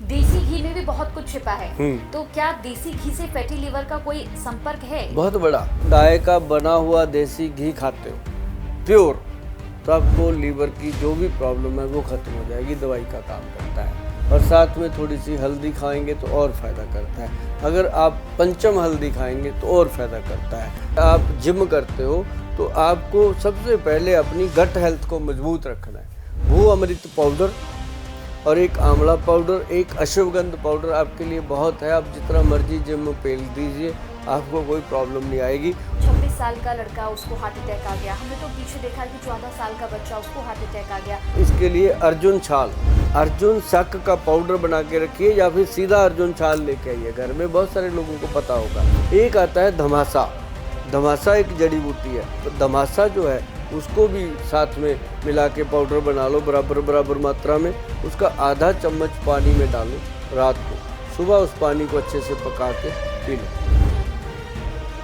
देसी घी में भी बहुत कुछ छिपा है, तो क्या देसी घी से फैटी लिवर का कोई संपर्क है? बहुत बड़ा। गाय का बना हुआ देसी घी खाते हो प्योर, तो आपको लीवर की जो भी प्रॉब्लम है वो खत्म हो जाएगी, दवाई का काम करता है। और साथ में थोड़ी सी हल्दी खाएंगे तो और फायदा करता है। अगर आप पंचम हल्दी खाएंगे तो और फायदा करता है। आप जिम करते हो तो आपको सबसे पहले अपनी गट हेल्थ को मजबूत रखना है। भू अमृत पाउडर और एक आंवला पाउडर, एक अश्वगंध पाउडर आपके लिए बहुत है। आप जितना मर्जी जिम में पेल दीजिए, आपको कोई प्रॉब्लम नहीं आएगी। 26 साल का लड़का, उसको हार्ट अटैक आ गया। हमने तो पीछे देखा कि 14 साल का बच्चा, उसको हार्ट अटैक आ गया। इसके लिए अर्जुन छाल, अर्जुन शक का पाउडर बना के रखिए या फिर सीधा अर्जुन छाल लेके आइए। घर में बहुत सारे लोगों को पता होगा। एक आता है धमासा, धमासा एक जड़ी बूटी है, तो धमासा जो है उसको भी साथ में मिला के पाउडर बना लो बराबर मात्रा में। उसका आधा चम्मच पानी में डालो रात को, सुबह उस पानी को अच्छे से पका के पी लो।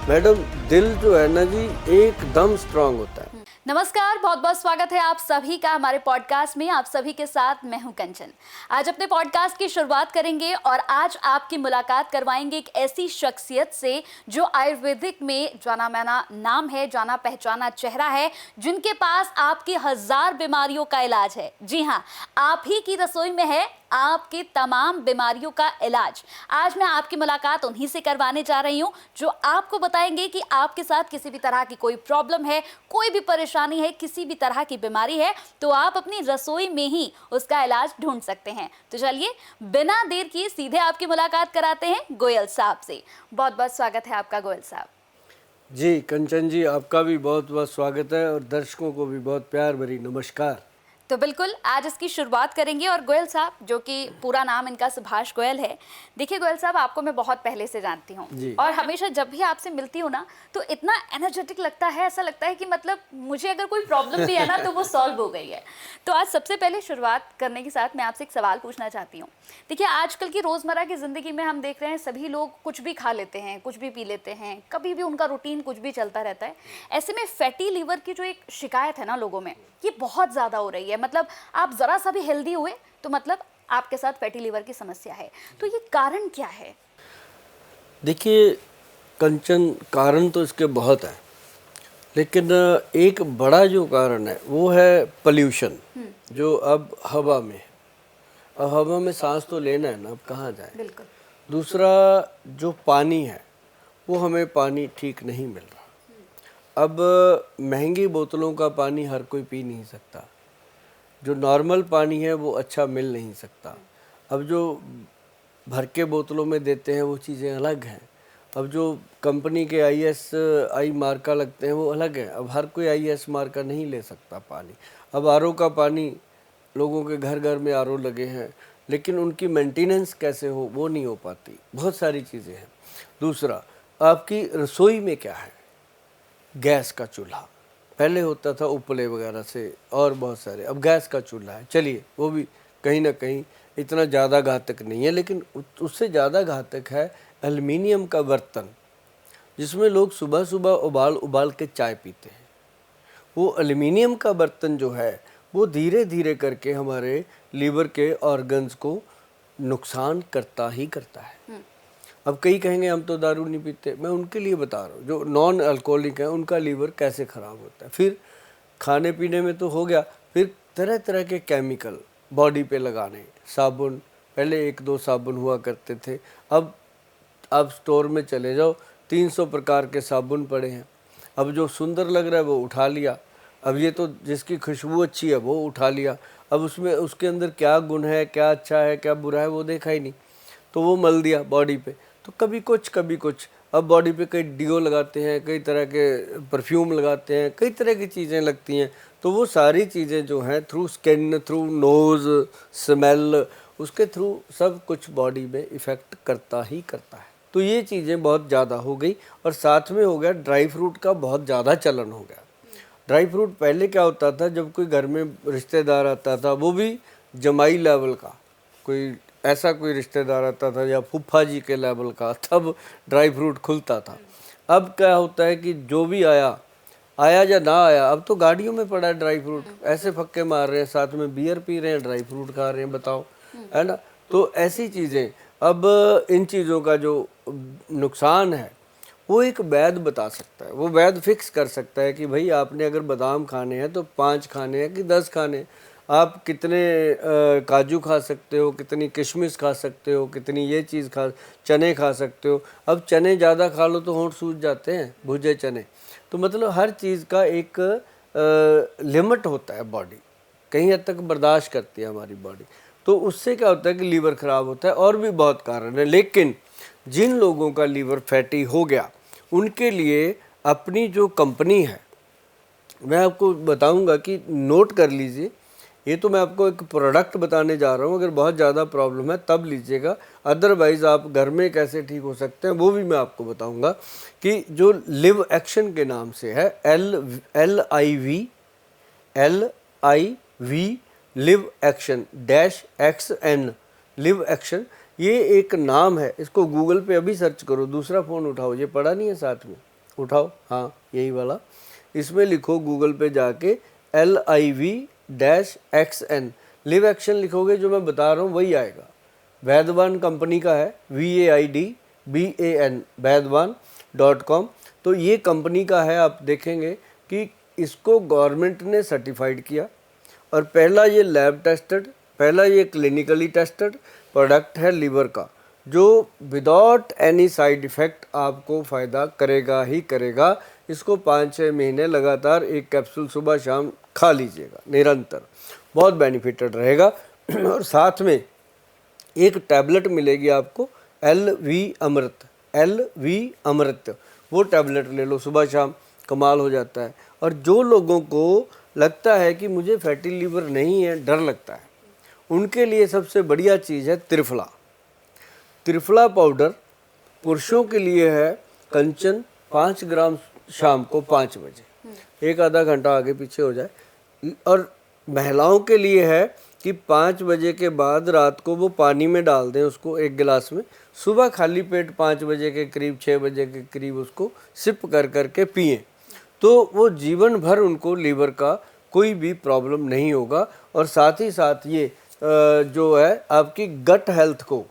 मैडम, दिल जो है ना जी एकदम स्ट्रांग होता है। नमस्कार, बहुत बहुत स्वागत है आप सभी का हमारे पॉडकास्ट में। आप सभी के साथ मैं हूं कंचन। आज अपने पॉडकास्ट की शुरुआत करेंगे और आज आपकी मुलाकात करवाएंगे एक ऐसी शख्सियत से जो आयुर्वेदिक में जाना माना नाम है, जाना पहचाना चेहरा है, जिनके पास आपकी 1000 बीमारियों का इलाज है। जी हाँ, आप ही की रसोई में है आपकी तमाम बीमारियों का इलाज। आज मैं आपकी मुलाकात उन्हीं से करवाने जा रही हूं जो आपको बताएंगे कि आपके साथ किसी भी तरह की कोई प्रॉब्लम है, कोई भी परेशानी है, किसी भी तरह की बीमारी है, तो आप अपनी रसोई में ही उसका इलाज ढूंढ सकते हैं। तो चलिए बिना देर किए सीधे आपकी मुलाकात कराते हैं गोयल साहब से। बहुत बहुत स्वागत है आपका गोयल साहब। जी कंचन जी, आपका भी बहुत बहुत स्वागत है और दर्शकों को भी बहुत प्यार भरी नमस्कार। तो बिल्कुल आज इसकी शुरुआत करेंगे। और गोयल साहब, जो कि पूरा नाम इनका सुभाष गोयल है। देखिए गोयल साहब, आपको मैं बहुत पहले से जानती हूँ और हमेशा जब भी आपसे मिलती हूँ ना, तो इतना एनर्जेटिक लगता है, ऐसा लगता है कि मतलब मुझे अगर कोई प्रॉब्लम भी है ना तो वो सॉल्व हो गई है। तो आज सबसे पहले शुरुआत करने के साथ मैं आपसे एक सवाल पूछना चाहती हूँ। देखिए आजकल की रोज़मर्रा की ज़िंदगी में हम देख रहे हैं सभी लोग कुछ भी खा लेते हैं, कुछ भी पी लेते हैं, कभी भी उनका रूटीन कुछ भी चलता रहता है। ऐसे में फैटी लीवर की जो एक शिकायत है ना लोगों में, ये बहुत ज़्यादा हो रही है। मतलब आप ज़रा सा भी हेल्दी हुए तो मतलब आपके साथ फैटी लीवर की समस्या है। तो ये कारण क्या है? देखिए कंचन, कारण तो इसके बहुत है, लेकिन एक बड़ा जो कारण है वो है पोल्यूशन, जो अब हवा में है। अब हवा में सांस तो लेना है ना, अब कहाँ जाए। बिल्कुल। दूसरा जो पानी है वो हमें पानी ठीक नहीं मिल रहा। अब महंगी बोतलों का पानी हर कोई पी नहीं सकता, जो नॉर्मल पानी है वो अच्छा मिल नहीं सकता। अब जो भर के बोतलों में देते हैं वो चीज़ें अलग हैं। अब जो कंपनी के आई मार्का लगते हैं वो अलग है। अब हर कोई IS मार्का नहीं ले सकता पानी। अब RO का पानी, लोगों के घर घर में RO लगे हैं, लेकिन उनकी मेंटेनेंस कैसे हो वो नहीं हो पाती। बहुत सारी चीज़ें हैं। दूसरा, आपकी रसोई में क्या है। गैस का चूल्हा पहले होता था उपले वगैरह से और बहुत सारे, अब गैस का चूल्हा है। चलिए वो भी कहीं ना कहीं इतना ज़्यादा घातक नहीं है, लेकिन उससे ज़्यादा घातक है एल्युमिनियम का बर्तन, जिसमें लोग सुबह सुबह उबाल के चाय पीते हैं। वो एल्युमिनियम का बर्तन जो है वो धीरे धीरे करके हमारे लीवर के ऑर्गन्स को नुकसान करता ही करता है। अब कई कहेंगे हम तो दारू नहीं पीते, मैं उनके लिए बता रहा हूँ जो नॉन अल्कोहलिक है, उनका लीवर कैसे ख़राब होता है। फिर खाने पीने में तो हो गया, फिर तरह तरह के केमिकल बॉडी पे लगाने। साबुन, पहले 1-2 साबुन हुआ करते थे, अब आप स्टोर में चले जाओ 300 प्रकार के साबुन पड़े हैं। अब जो सुंदर लग रहा है वो उठा लिया, अब ये तो जिसकी खुशबू अच्छी है वो उठा लिया। अब उसमें उसके अंदर क्या गुण है, क्या अच्छा है, क्या बुरा है वो देखा ही नहीं, तो वो मल दिया बॉडी पे। तो कभी कुछ कभी कुछ। अब बॉडी पे कई डिओ लगाते हैं, कई तरह के परफ्यूम लगाते हैं, कई तरह की चीज़ें लगती हैं। तो वो सारी चीज़ें जो हैं through skin, through nose, smell, उसके थ्रू सब कुछ बॉडी में इफ़ेक्ट करता ही करता है। तो ये चीज़ें बहुत ज़्यादा हो गई। और साथ में हो गया ड्राई फ्रूट का बहुत ज़्यादा चलन हो गया। ड्राई फ्रूट पहले क्या होता था, जब कोई घर में रिश्तेदार आता था, वो भी जमाई लेवल का, कोई ऐसा कोई रिश्तेदार आता था या फूफा जी के लेवल का, तब ड्राई फ्रूट खुलता था। अब क्या होता है कि जो भी आया या ना आया, अब तो गाड़ियों में पड़ा है ड्राई फ्रूट, ऐसे फक्के मार रहे हैं, साथ में बियर पी रहे हैं, ड्राई फ्रूट खा रहे हैं, बताओ, है ना। तो ऐसी चीज़ें, अब इन चीज़ों का जो नुकसान है वो एक वैद्य बता सकता है, वो वैद्य फिक्स कर सकता है कि भाई आपने अगर बादाम खाने हैं तो 5 खाने हैं कि 10 खाने हैं, आप कितने काजू खा सकते हो, कितनी किशमिश खा सकते हो, कितनी ये चीज़ चने खा सकते हो। अब चने ज़्यादा खा लो तो होंठ सूज जाते हैं, भुजे चने। तो मतलब हर चीज़ का एक लिमिट होता है, बॉडी कहीं हद तक बर्दाश्त करती है हमारी बॉडी। तो उससे क्या होता है कि लीवर ख़राब होता है, और भी बहुत कारण है। लेकिन जिन लोगों का लीवर फैटी हो गया उनके लिए अपनी जो कंपनी है, मैं आपको बताऊंगा कि नोट कर लीजिए, ये तो मैं आपको एक प्रोडक्ट बताने जा रहा हूँ, अगर बहुत ज़्यादा प्रॉब्लम है तब लीजिएगा, अदरवाइज़ आप घर में कैसे ठीक हो सकते हैं वो भी मैं आपको बताऊंगा। कि जो लिव एक्शन के नाम से है, LIV live action -XN live action, ये एक नाम है। इसको गूगल पे अभी सर्च करो, दूसरा फ़ोन उठाओ, ये पड़ा नहीं है साथ में, उठाओ, हाँ यही वाला, इसमें लिखो गूगल पे जाके LIV-XN लिव एक्शन लिखोगे, जो मैं बता रहा हूँ वही आएगा। वैद्यवान कंपनी का है, VAIDBAN वैद्यवान.com। तो ये कंपनी का है, आप देखेंगे कि इसको गवर्नमेंट ने सर्टिफाइड किया, और पहला ये लैब टेस्टेड, पहला ये क्लिनिकली टेस्टेड प्रोडक्ट है लीवर का, जो विदाउट एनी साइड इफ़ेक्ट आपको फ़ायदा करेगा ही करेगा। इसको 5-6 महीने लगातार एक कैप्सूल सुबह शाम खा लीजिएगा निरंतर, बहुत बेनिफिटेड रहेगा। और साथ में एक टैबलेट मिलेगी आपको, LV अमृत, वो टैबलेट ले लो सुबह शाम, कमाल हो जाता है। और जो लोगों को लगता है कि मुझे फैटी लीवर नहीं है, डर लगता है, उनके लिए सबसे बढ़िया चीज़ है त्रिफला। त्रिफला पाउडर पुरुषों के लिए है कंचन, 5 ग्राम शाम को 5 बजे, एक आधा घंटा आगे पीछे हो जाए। और महिलाओं के लिए है कि 5 बजे के बाद रात को वो पानी में डाल दें उसको, एक गिलास में, सुबह खाली पेट 5 बजे के करीब, 6 बजे के करीब उसको सिप कर करके पिएं, तो वो जीवन भर उनको लीवर का कोई भी प्रॉब्लम नहीं होगा। और साथ ही साथ ये जो है आपकी गट हेल्थ को,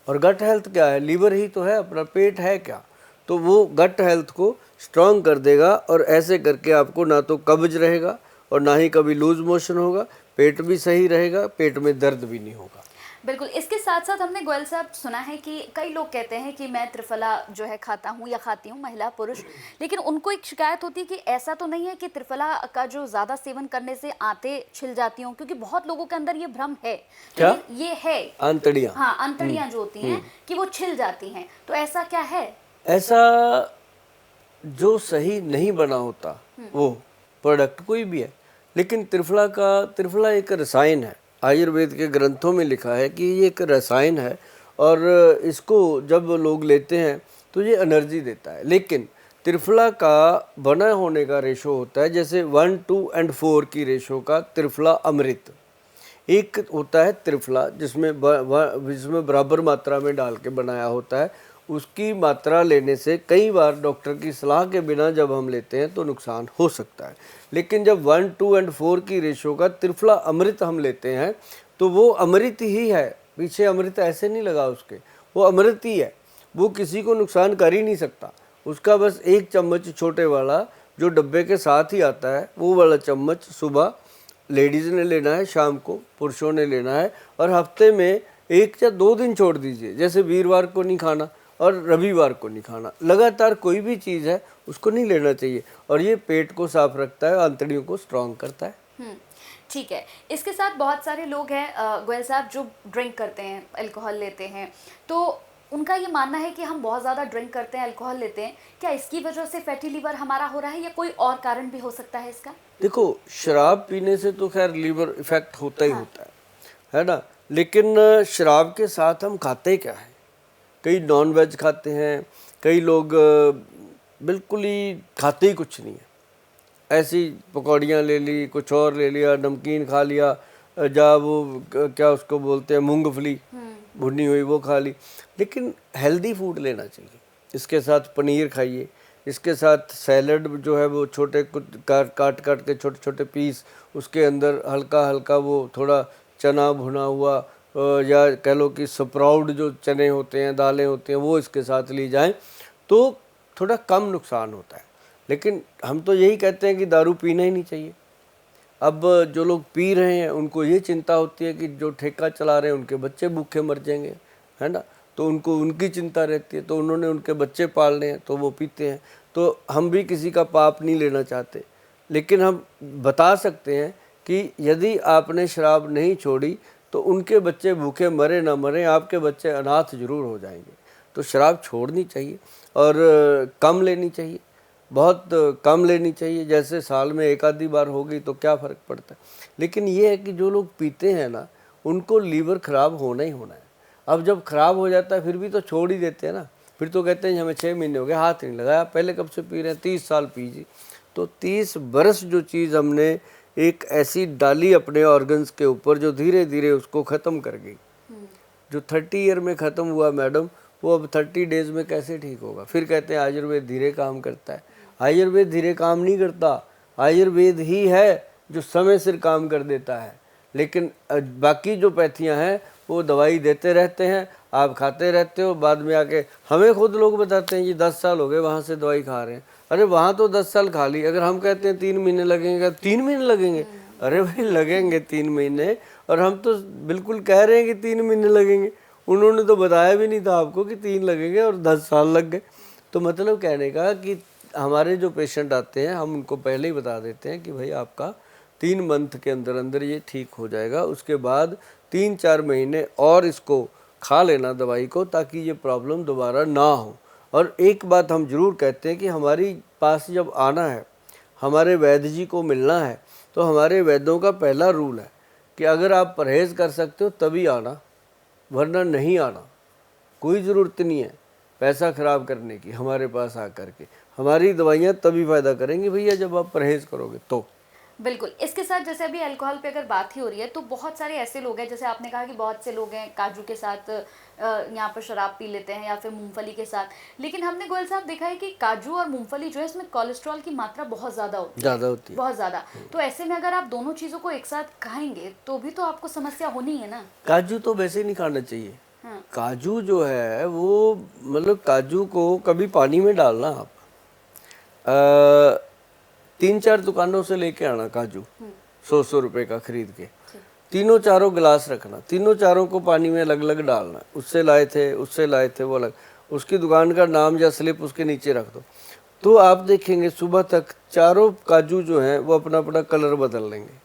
और गट हेल्थ क्या है, लीवर ही तो है, अपना पेट है क्या, तो वो गट हेल्थ को स्ट्रॉन्ग कर देगा। और ऐसे करके आपको ना तो कब्ज रहेगा और ना ही कभी लूज मोशन होगा, पेट भी सही रहेगा, पेट में दर्द भी नहीं होगा। बिल्कुल। इसके साथ साथ हमने गोयल साहब सुना है कि कई लोग कहते हैं कि मैं त्रिफला जो है खाता हूँ या खाती हूँ, महिला पुरुष, लेकिन उनको एक शिकायत होती है कि ऐसा तो नहीं है कि त्रिफला का जो ज़्यादा सेवन करने से आंतें छिल जाती हों, क्योंकि बहुत लोगों के अंदर ये भ्रम है। क्या? ये है आंतड़ियाँ, हाँ, आंतड़ियाँ जो होती हैं कि वो छिल जाती हैं, तो ऐसा क्या है? ऐसा जो सही नहीं बना होता वो प्रोडक्ट कोई भी है, लेकिन त्रिफला एक रसायन है, आयुर्वेद के ग्रंथों में लिखा है कि ये एक रसायन है, और इसको जब लोग लेते हैं तो ये एनर्जी देता है। लेकिन त्रिफला का बना होने का रेशो होता है, जैसे 1, 2 और 4 की रेशो का त्रिफला अमृत। एक होता है त्रिफला जिसमें बराबर मात्रा में डाल के बनाया होता है, उसकी मात्रा लेने से कई बार डॉक्टर की सलाह के बिना जब हम लेते हैं तो नुकसान हो सकता है। लेकिन जब 1, 2 और 4 की रेशो का त्रिफला अमृत हम लेते हैं तो वो अमृत ही है, पीछे अमृत ऐसे नहीं लगा उसके, वो अमृत ही है, वो किसी को नुकसान कर ही नहीं सकता। उसका बस 1 चम्मच छोटे वाला जो डब्बे के साथ ही आता है, वो वाला चम्मच सुबह लेडीज़ ने लेना है, शाम को पुरुषों ने लेना है, और हफ्ते में 1 या 2 दिन छोड़ दीजिए, जैसे वीरवार को नहीं खाना और रविवार को नहीं खाना, लगातार कोई भी चीज़ है उसको नहीं लेना चाहिए, और ये पेट को साफ रखता है, आंतड़ियों को स्ट्रांग करता है। ठीक है। इसके साथ बहुत सारे लोग हैं गोयल साहब जो ड्रिंक करते हैं, अल्कोहल लेते हैं, तो उनका ये मानना है कि हम बहुत ज़्यादा ड्रिंक करते हैं, अल्कोहल लेते हैं, क्या इसकी वजह से फैटी लीवर हमारा हो रहा है या कोई और कारण भी हो सकता है इसका? देखो, शराब पीने से तो खैर लीवर इफेक्ट होता ही होता है ना, लेकिन शराब के साथ हम खाते क्या है, कई नॉन वेज खाते हैं, कई लोग बिल्कुल ही खाते ही कुछ नहीं है, ऐसी पकौड़ियाँ ले ली, कुछ और ले लिया, नमकीन खा लिया, जा वो क्या उसको बोलते हैं मूंगफली भुनी हुई, वो खा ली। लेकिन हेल्दी फूड लेना चाहिए, इसके साथ पनीर खाइए, इसके साथ सैलड जो है वो छोटे काट के छोटे छोटे पीस, उसके अंदर हल्का हल्का वो थोड़ा चना भुना हुआ, या कह लो कि स्प्राउट जो चने होते हैं, दालें होती हैं, वो इसके साथ ली जाएं तो थोड़ा कम नुकसान होता है। लेकिन हम तो यही कहते हैं कि दारू पीना ही नहीं चाहिए। अब जो लोग पी रहे हैं उनको ये चिंता होती है कि जो ठेका चला रहे हैं उनके बच्चे भूखे मर जाएंगे, है ना, तो उनको उनकी चिंता रहती है, तो उन्होंने उनके बच्चे पालने हैं तो वो पीते हैं। तो हम भी किसी का पाप नहीं लेना चाहते, लेकिन हम बता सकते हैं कि यदि आपने शराब नहीं छोड़ी तो उनके बच्चे भूखे मरे ना मरे, आपके बच्चे अनाथ जरूर हो जाएंगे। तो शराब छोड़नी चाहिए और कम लेनी चाहिए, बहुत कम लेनी चाहिए। जैसे साल में एक आधी बार हो गई तो क्या फ़र्क पड़ता है। लेकिन ये है कि जो लोग पीते हैं ना, उनको लीवर ख़राब होना ही होना है। अब जब ख़राब हो जाता है फिर भी तो छोड़ ही देते हैं ना, फिर तो कहते हैं हमें 6 महीने हो गए, हाथ नहीं लगाया, पहले कब से पी रहे हैं, 30 साल पीजिए। तो 30 बरस जो चीज़ हमने एक ऐसी डाली अपने ऑर्गन्स के ऊपर जो धीरे धीरे उसको ख़त्म कर गई। जो 30 ईयर में ख़त्म हुआ मैडम, वो अब 30 डेज़ में कैसे ठीक होगा। फिर कहते हैं आयुर्वेद धीरे काम करता है। आयुर्वेद धीरे काम नहीं करता, आयुर्वेद ही है जो समय सिर काम कर देता है। लेकिन बाकी जो पैथियाँ हैं वो दवाई देते रहते हैं, आप खाते रहते हो, बाद में आके हमें खुद लोग बताते हैं जी 10 साल हो गए वहाँ से दवाई खा रहे हैं। अरे वहाँ तो 10 साल खा ली, अगर हम कहते हैं 3 महीने लगेंगे, 3 महीने लगेंगे, अरे भाई लगेंगे 3 महीने, और हम तो बिल्कुल कह रहे हैं कि 3 महीने लगेंगे। उन्होंने तो बताया भी नहीं था आपको कि 3 लगेंगे और 10 साल लग गए। तो मतलब कहने का कि हमारे जो पेशेंट आते हैं हम उनको पहले ही बता देते हैं कि भाई आपका 3 मंथ के अंदर अंदर ये ठीक हो जाएगा। उसके बाद 3-4 महीने और इसको खा लेना दवाई को, ताकि ये प्रॉब्लम दोबारा ना हो। और एक बात हम ज़रूर कहते हैं कि हमारी पास जब आना है, हमारे वैद्य जी को मिलना है, तो हमारे वैद्यों का पहला रूल है कि अगर आप परहेज़ कर सकते हो तभी आना, वरना नहीं आना। कोई ज़रूरत नहीं है पैसा ख़राब करने की हमारे पास आकर के। हमारी दवाइयाँ तभी फ़ायदा करेंगी भैया जब आप परहेज़ करोगे तो। बिल्कुल। इसके साथ जैसे अभी अल्कोहल पे अगर बात ही हो रही है तो बहुत सारे ऐसे लोग हैं, जैसे आपने कहा कि बहुत से लोग हैं काजू के साथ यहाँ पर शराब पी लेते हैं या फिर मूंगफली के साथ। लेकिन हमने गोयल साहब देखा है कि काजू और मूंगफली जो है इसमें कोलेस्ट्रॉल की मात्रा बहुत ज़्यादा होती है, बहुत ज़्यादा। तो ऐसे में अगर आप दोनों चीज़ों को एक साथ खाएंगे तो भी तो आपको समस्या होनी है ना। काजू तो वैसे ही नहीं खाना चाहिए। काजू जो है वो मतलब काजू को कभी पानी में डालना आप 3-4 दुकानों से लेके आना काजू 100 रुपए का खरीद के, तीनों चारों गिलास रखना, तीनों चारों को पानी में अलग अलग डालना। उससे लाए थे वो अलग, उसकी दुकान का नाम या स्लिप उसके नीचे रख दो। तो आप देखेंगे सुबह तक चारों काजू जो हैं वो अपना अपना कलर बदल लेंगे।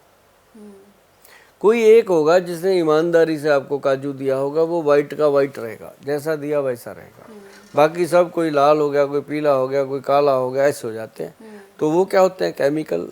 कोई एक होगा जिसने ईमानदारी से आपको काजू दिया होगा, वो वाइट का वाइट रहेगा, जैसा दिया वैसा रहेगा। बाकी सब कोई लाल हो गया, कोई पीला हो गया, कोई काला हो गया, ऐसे हो जाते हैं। तो वो क्या होते हैं, केमिकल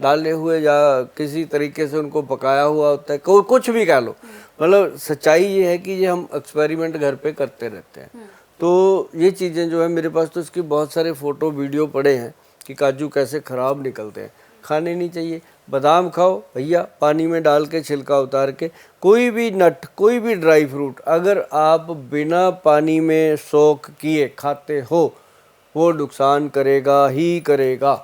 डाले हुए या किसी तरीके से उनको पकाया हुआ होता है, कुछ भी कह लो। मतलब सच्चाई ये है कि ये हम एक्सपेरिमेंट घर पे करते रहते हैं। तो ये चीज़ें जो है मेरे पास तो इसकी बहुत सारे फ़ोटो वीडियो पड़े हैं कि काजू कैसे ख़राब निकलते हैं। खाने नहीं चाहिए। बादाम खाओ भैया पानी में डाल के, छिलका उतार के। कोई भी नट, कोई भी ड्राई फ्रूट अगर आप बिना पानी में सोख किए खाते हो वो नुकसान करेगा ही करेगा।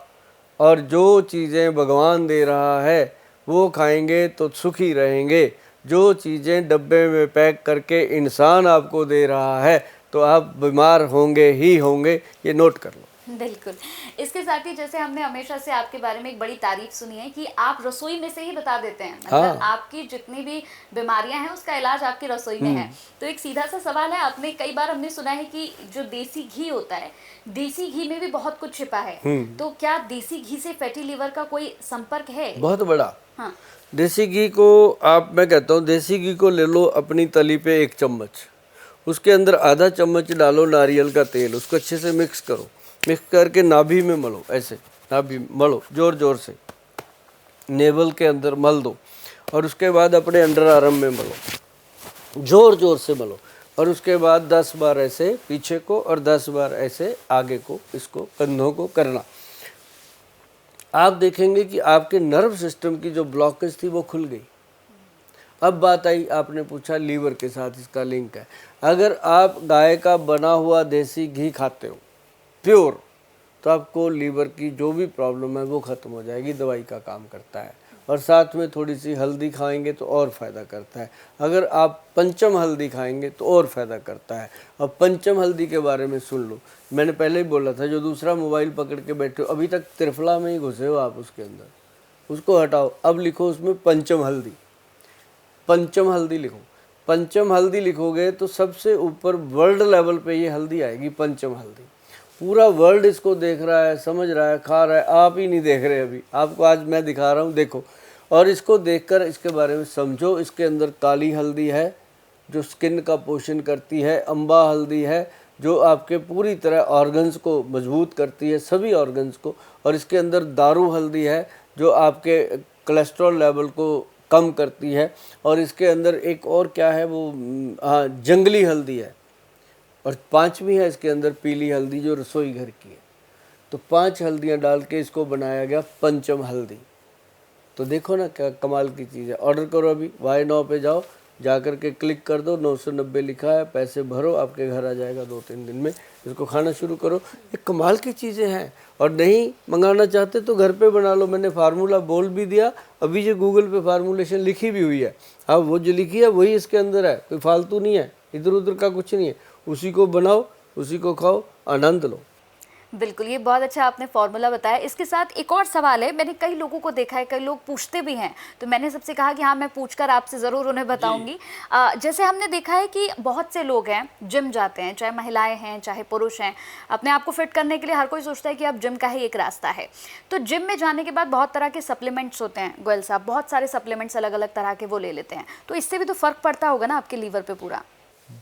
और जो चीज़ें भगवान दे रहा है वो खाएंगे तो सुखी रहेंगे। जो चीज़ें डब्बे में पैक करके इंसान आपको दे रहा है तो आप बीमार होंगे ही होंगे, ये नोट कर लो। बिल्कुल। इसके साथ ही जैसे हमने हमेशा से आपके बारे में एक बड़ी तारीफ सुनी है कि आप रसोई में से ही बता देते हैं, मतलब आपकी जितनी भी बीमारियां हैं उसका इलाज आपकी रसोई में है। तो एक सीधा सा सवाल है, आपने कई बार हमने सुना है कि जो देसी घी होता है, देसी घी में भी बहुत कुछ छिपा है। तो क्या देसी घी से फैटी लिवर का कोई संपर्क है? बहुत बड़ा। हाँ। देसी घी को मैं कहता हूँ देसी घी को ले लो अपनी तली पे 1 चम्मच, उसके अंदर आधा चम्मच डालो नारियल का तेल, उसको अच्छे से मिक्स करो, मिक्स करके नाभि में मलो, ऐसे नाभि मलो जोर जोर से, नेवल के अंदर मल दो। और उसके बाद अपने अंडर आर्म में मलो, जोर जोर से मलो। और उसके बाद 10 बार ऐसे पीछे को और 10 बार ऐसे आगे को, इसको कंधों को करना। आप देखेंगे कि आपके नर्व सिस्टम की जो ब्लॉकेज थी वो खुल गई। अब बात आई, आपने पूछा लीवर के साथ इसका लिंक है। अगर आप गाय का बना हुआ देसी घी खाते हो प्योर, तो आपको लीवर की जो भी प्रॉब्लम है वो ख़त्म हो जाएगी, दवाई का काम करता है। और साथ में थोड़ी सी हल्दी खाएंगे तो और फ़ायदा करता है। अगर आप पंचम हल्दी खाएंगे तो और फ़ायदा करता है। अब पंचम हल्दी के बारे में सुन लो, मैंने पहले ही बोला था, जो दूसरा मोबाइल पकड़ के बैठे हो, अभी तक त्रिफला में ही घुसे हो आप उसके अंदर, उसको हटाओ, अब लिखो उसमें पंचम हल्दी। पंचम हल्दी लिखो। पंचम हल्दी लिखोगे तो सबसे ऊपर वर्ल्ड लेवल पे ये हल्दी आएगी, पंचम हल्दी। पूरा वर्ल्ड इसको देख रहा है, समझ रहा है, खा रहा है, आप ही नहीं देख रहे। अभी आपको आज मैं दिखा रहा हूँ, देखो, और इसको देखकर इसके बारे में समझो। इसके अंदर काली हल्दी है जो स्किन का पोषण करती है, अम्बा हल्दी है जो आपके पूरी तरह ऑर्गन्स को मजबूत करती है, सभी ऑर्गन्स को, और इसके अंदर दारू हल्दी है जो आपके कोलेस्ट्रॉल लेवल को कम करती है, और इसके अंदर एक और क्या है वो, हाँ, जंगली हल्दी है, और पांचवी है इसके अंदर पीली हल्दी जो रसोई घर की है। तो 5 हल्दियाँ डाल के इसको बनाया गया पंचम हल्दी। तो देखो ना क्या कमाल की चीज़ है। ऑर्डर करो अभी, वाई नाउ पे जाओ, जाकर के क्लिक कर दो, 990 लिखा है, पैसे भरो, आपके घर आ जाएगा 2-3 दिन में। इसको खाना शुरू करो, ये कमाल की चीज़ें हैं। और नहीं मंगाना चाहते तो घर पे बना लो, मैंने फार्मूला बोल भी दिया, अभी जो गूगल पे फार्मूलेशन लिखी भी हुई है, हाँ वो जो लिखी है वही इसके अंदर है, कोई फालतू नहीं है, इधर उधर का कुछ नहीं है। उसी को बनाओ, उसी को खाओ, आनंद लो। बिल्कुल, ये बहुत अच्छा आपने फॉर्मूला बताया। इसके साथ एक और सवाल है, मैंने कई लोगों को देखा है, कई लोग पूछते भी हैं, तो मैंने सबसे कहा कि हाँ मैं पूछकर आपसे ज़रूर उन्हें बताऊंगी। जैसे हमने देखा है कि बहुत से लोग हैं जिम जाते हैं, चाहे महिलाएं हैं चाहे पुरुष हैं, अपने आप को फिट करने के लिए हर कोई सोचता है कि अब जिम का ही एक रास्ता है। तो जिम में जाने के बाद बहुत तरह के सप्लीमेंट्स होते हैं गोयल साहब, बहुत सारे सप्लीमेंट्स अलग अलग तरह के वो ले लेते हैं, तो इससे भी तो फ़र्क पड़ता होगा ना आपके लीवर पर पूरा?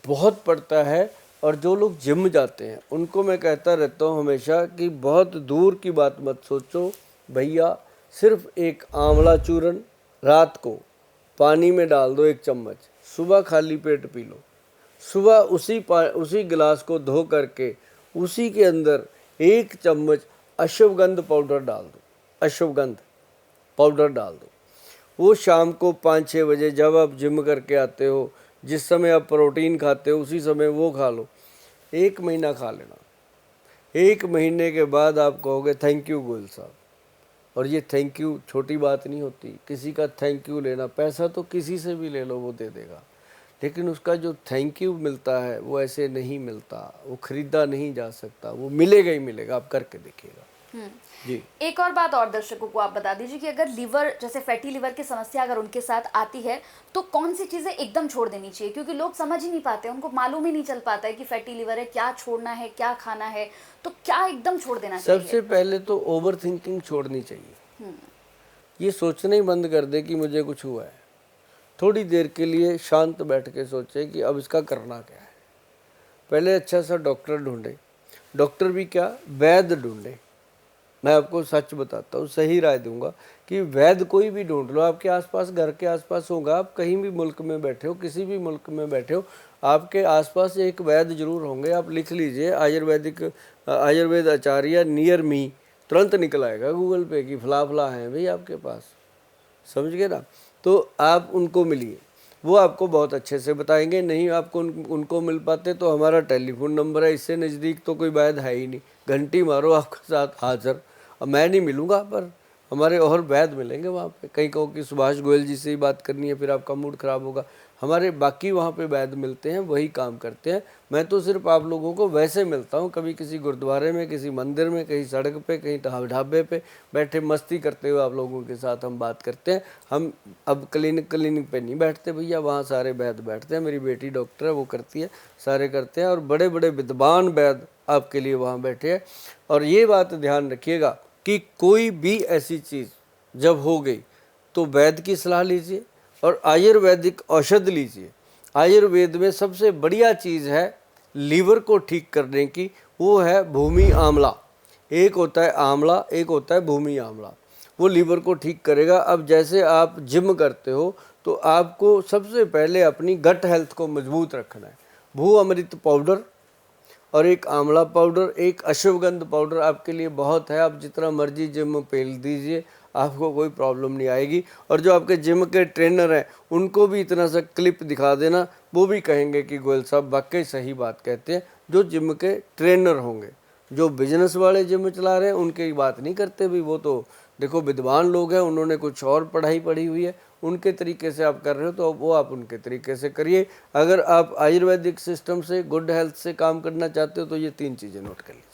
बहुत पड़ता है। और जो लोग जिम जाते हैं उनको मैं कहता रहता हूँ हमेशा कि बहुत दूर की बात मत सोचो भैया, सिर्फ एक आंवला चूर्ण रात को पानी में डाल दो 1 चम्मच, सुबह खाली पेट पी लो। सुबह उसी गिलास को धो करके उसी के अंदर 1 चम्मच अश्वगंध पाउडर डाल दो, अश्वगंध पाउडर डाल दो। वो शाम को 5-6 बजे जब आप जिम करके आते हो, जिस समय आप प्रोटीन खाते हो उसी समय वो खा लो। 1 महीना खा लेना, 1 महीने के बाद आप कहोगे थैंक यू गोयल साहब। और ये थैंक यू छोटी बात नहीं होती, किसी का थैंक यू लेना, पैसा तो किसी से भी ले लो वो दे देगा, लेकिन उसका जो थैंक यू मिलता है वो ऐसे नहीं मिलता, वो खरीदा नहीं जा सकता, वो मिलेगा ही मिलेगा, आप करके देखिएगा। जी, एक और बात और दर्शकों को आप बता दीजिए कि अगर लीवर, जैसे फैटी लीवर की समस्या अगर उनके साथ आती है तो कौन सी चीज़ें एकदम छोड़ देनी चाहिए, क्योंकि लोग समझ ही नहीं पाते, उनको मालूम ही नहीं चल पाता है कि फैटी लीवर है, क्या छोड़ना है, क्या खाना है, तो क्या एकदम छोड़ देना चाहिए? सबसे पहले तो ओवर थिंकिंग छोड़नी चाहिए। ये सोचना ही बंद कर दे कि मुझे कुछ हुआ है। थोड़ी देर के लिए शांत बैठ के सोचे कि अब इसका करना क्या है। पहले अच्छा सा डॉक्टर ढूंढे, डॉक्टर भी क्या, वैद्य ढूंढे। मैं आपको सच बताता हूँ, सही राय दूंगा कि वैद्य कोई भी ढूंढ लो, आपके आसपास, घर के आसपास होगा। आप कहीं भी मुल्क में बैठे हो, किसी भी मुल्क में बैठे हो, आपके आसपास एक वैद्य जरूर होंगे। आप लिख लीजिए आयुर्वेद आचार्य नियर मी, तुरंत निकल आएगा गूगल पे कि फला फला है भाई आपके पास, समझ गए ना। तो आप उनको मिलिए, वो आपको बहुत अच्छे से बताएंगे। नहीं आपको उनको मिल पाते तो हमारा टेलीफोन नंबर है, इससे नज़दीक तो कोई वैद्य है ही नहीं, घंटी मारो आपके साथ हाजिर। अब मैं नहीं मिलूँगा पर हमारे और वैद्य मिलेंगे वहाँ पे। कहीं कहो कि सुभाष गोयल जी से ही बात करनी है, फिर आपका मूड ख़राब होगा, हमारे बाकी वहाँ पे वैद्य मिलते हैं, वही काम करते हैं। मैं तो सिर्फ आप लोगों को वैसे मिलता हूँ, कभी किसी गुरुद्वारे में, किसी मंदिर में, कहीं सड़क पे, कहीं ढाबे पे बैठे मस्ती करते हुए आप लोगों के साथ हम बात करते हैं। हम अब क्लिनिक पे नहीं बैठते भैया, वहाँ सारे वैद्य बैठते हैं। मेरी बेटी डॉक्टर है, वो करती है, सारे करते हैं, और बड़े बड़े विद्वान वैद्य आपके लिए वहाँ बैठे हैं। और ये बात ध्यान रखिएगा कि कोई भी ऐसी चीज़ जब हो गई तो वैद्य की सलाह लीजिए और आयुर्वेदिक औषध लीजिए। आयुर्वेद में सबसे बढ़िया चीज़ है लीवर को ठीक करने की, वो है भूमि आंवला। एक होता है आंवला, एक होता है भूमि आंवला, वो लीवर को ठीक करेगा। अब जैसे आप जिम करते हो तो आपको सबसे पहले अपनी गट हेल्थ को मजबूत रखना है। भू अमृत पाउडर और एक आंवला पाउडर, एक अश्वगंध पाउडर आपके लिए बहुत है। आप जितना मर्जी जिम में पेल दीजिए, आपको कोई प्रॉब्लम नहीं आएगी। और जो आपके जिम के ट्रेनर हैं उनको भी इतना सा क्लिप दिखा देना, वो भी कहेंगे कि गोयल साहब वाकई सही बात कहते हैं। जो जिम के ट्रेनर होंगे, जो बिजनेस वाले जिम चला रहे हैं उनकी बात नहीं करते भी, वो तो देखो विद्वान लोग हैं, उन्होंने कुछ और पढ़ाई पढ़ी हुई है, उनके तरीके से आप कर रहे हो तो वो आप उनके तरीके से करिए। अगर आप आयुर्वेदिक सिस्टम से, गुड हेल्थ से काम करना चाहते हो तो ये 3 चीज़ें नोट कर लीजिए।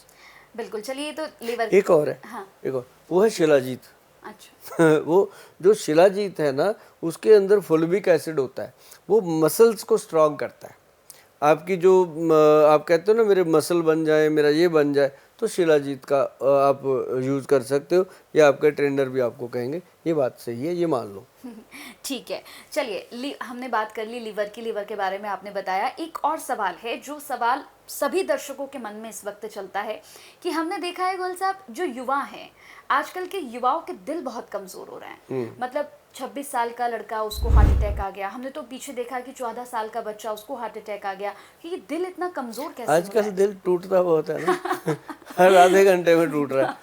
बिल्कुल। चलिए, तो लीवर एक और है, हाँ। एक और, वो है शिलाजीत। अच्छा। वो जो शिलाजीत है ना, उसके अंदर फुल्विक एसिड होता है, वो मसल्स को स्ट्रांग करता है। आपकी जो आप कहते हो ना मेरे मसल बन जाए, मेरा ये बन जाए, तो शिलाजीत का आप यूज़ कर सकते हो, या आपके ट्रेनर भी आपको कहेंगे ये बात सही है, ये मान लो। ठीक है। चलिए, हमने बात कर ली लीवर की, लीवर के बारे में आपने बताया। एक और सवाल है, जो सवाल सभी दर्शकों के मन में इस वक्त चलता है कि हमने देखा है गोयल साहब, जो युवा हैं आजकल के युवाओं के दिल बहुत कमज़ोर हो रहे हैं। मतलब 26 साल का लड़का, उसको हार्ट अटैक आ गया। हमने तो पीछे देखा कि 14 साल का बच्चा, उसको हार्ट अटैक आ गया। कि ये दिल इतना कमज़ोर कैसे हो रहा आजकल है? दिल टूटता बहुत है ना हर आधे घंटे में टूट रहा है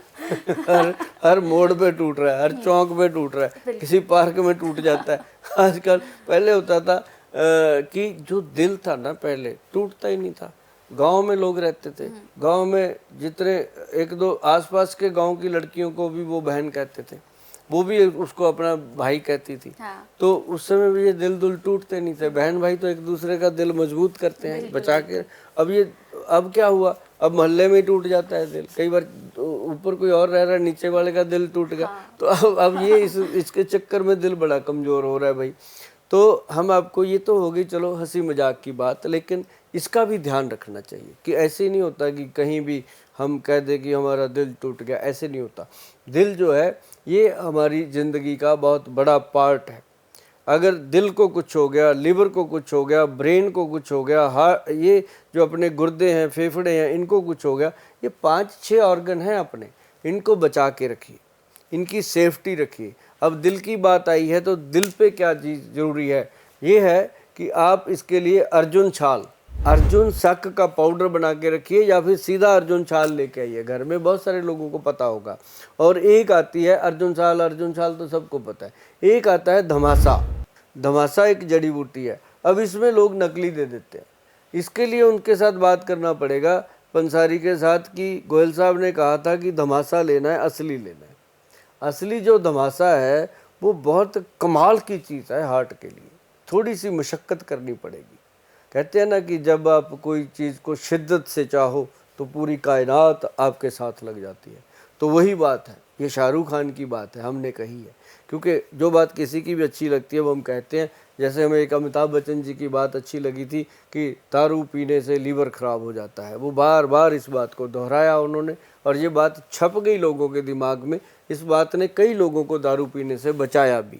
हर मोड़ पे टूट रहा है, हर चौक पे टूट रहा है, किसी पार्क में टूट जाता है आजकल। पहले होता था कि जो दिल था ना, पहले टूटता ही नहीं था। गांव में लोग रहते थे, गांव में जितने 1-2 आसपास के गांव की लड़कियों को भी वो बहन कहते थे, वो भी उसको अपना भाई कहती थी। हाँ। तो उस समय भी ये दिल टूटते नहीं थे। बहन भाई तो एक दूसरे का दिल मजबूत करते हैं, बचा के। अब क्या हुआ, अब मोहल्ले में ही टूट जाता है दिल। कई बार ऊपर कोई और रह रहा है, नीचे वाले का दिल टूट गया। तो अब ये इसके चक्कर में दिल बड़ा कमजोर हो रहा है भाई। तो हम आपको, ये तो होगी चलो हंसी मजाक की बात, लेकिन इसका भी ध्यान रखना चाहिए कि ऐसे नहीं होता कि कहीं भी हम कह दें कि हमारा दिल टूट गया, ऐसे नहीं होता। दिल जो है ये हमारी ज़िंदगी का बहुत बड़ा पार्ट है। अगर दिल को कुछ हो गया, लिवर को कुछ हो गया, ब्रेन को कुछ हो गया, हार्ट, ये जो अपने गुर्दे हैं, फेफड़े हैं, इनको कुछ हो गया, ये 5-6 ऑर्गन हैं अपने, इनको बचा के रखिए, इनकी सेफ्टी रखिए। अब दिल की बात आई है तो दिल पे क्या चीज़ ज़रूरी है, ये है कि आप इसके लिए अर्जुन छाल, अर्जुन शक का पाउडर बना के रखिए, या फिर सीधा अर्जुन छाल लेके आइए। घर में बहुत सारे लोगों को पता होगा। और एक आती है अर्जुन छाल तो सबको पता है। एक आता है धमासा। धमासा एक जड़ी बूटी है। अब इसमें लोग नकली दे देते हैं। इसके लिए उनके साथ बात करना पड़ेगा पंसारी के साथ कि गोयल साहब ने कहा था कि धमासा लेना है, असली लेना है। असली जो धमासा है वो बहुत कमाल की चीज़ है हार्ट के लिए। थोड़ी सी मशक्क़त करनी पड़ेगी। कहते हैं ना कि जब आप कोई चीज़ को शिद्दत से चाहो तो पूरी कायनात आपके साथ लग जाती है। तो वही बात है, ये शाहरुख खान की बात है, हमने कही है। क्योंकि जो बात किसी की भी अच्छी लगती है वो हम कहते हैं। जैसे हमें एक अमिताभ बच्चन जी की बात अच्छी लगी थी कि दारू पीने से लीवर ख़राब हो जाता है। वो बार बार इस बात को दोहराया उन्होंने, और ये बात छप गई लोगों के दिमाग में। इस बात ने कई लोगों को दारू पीने से बचाया भी।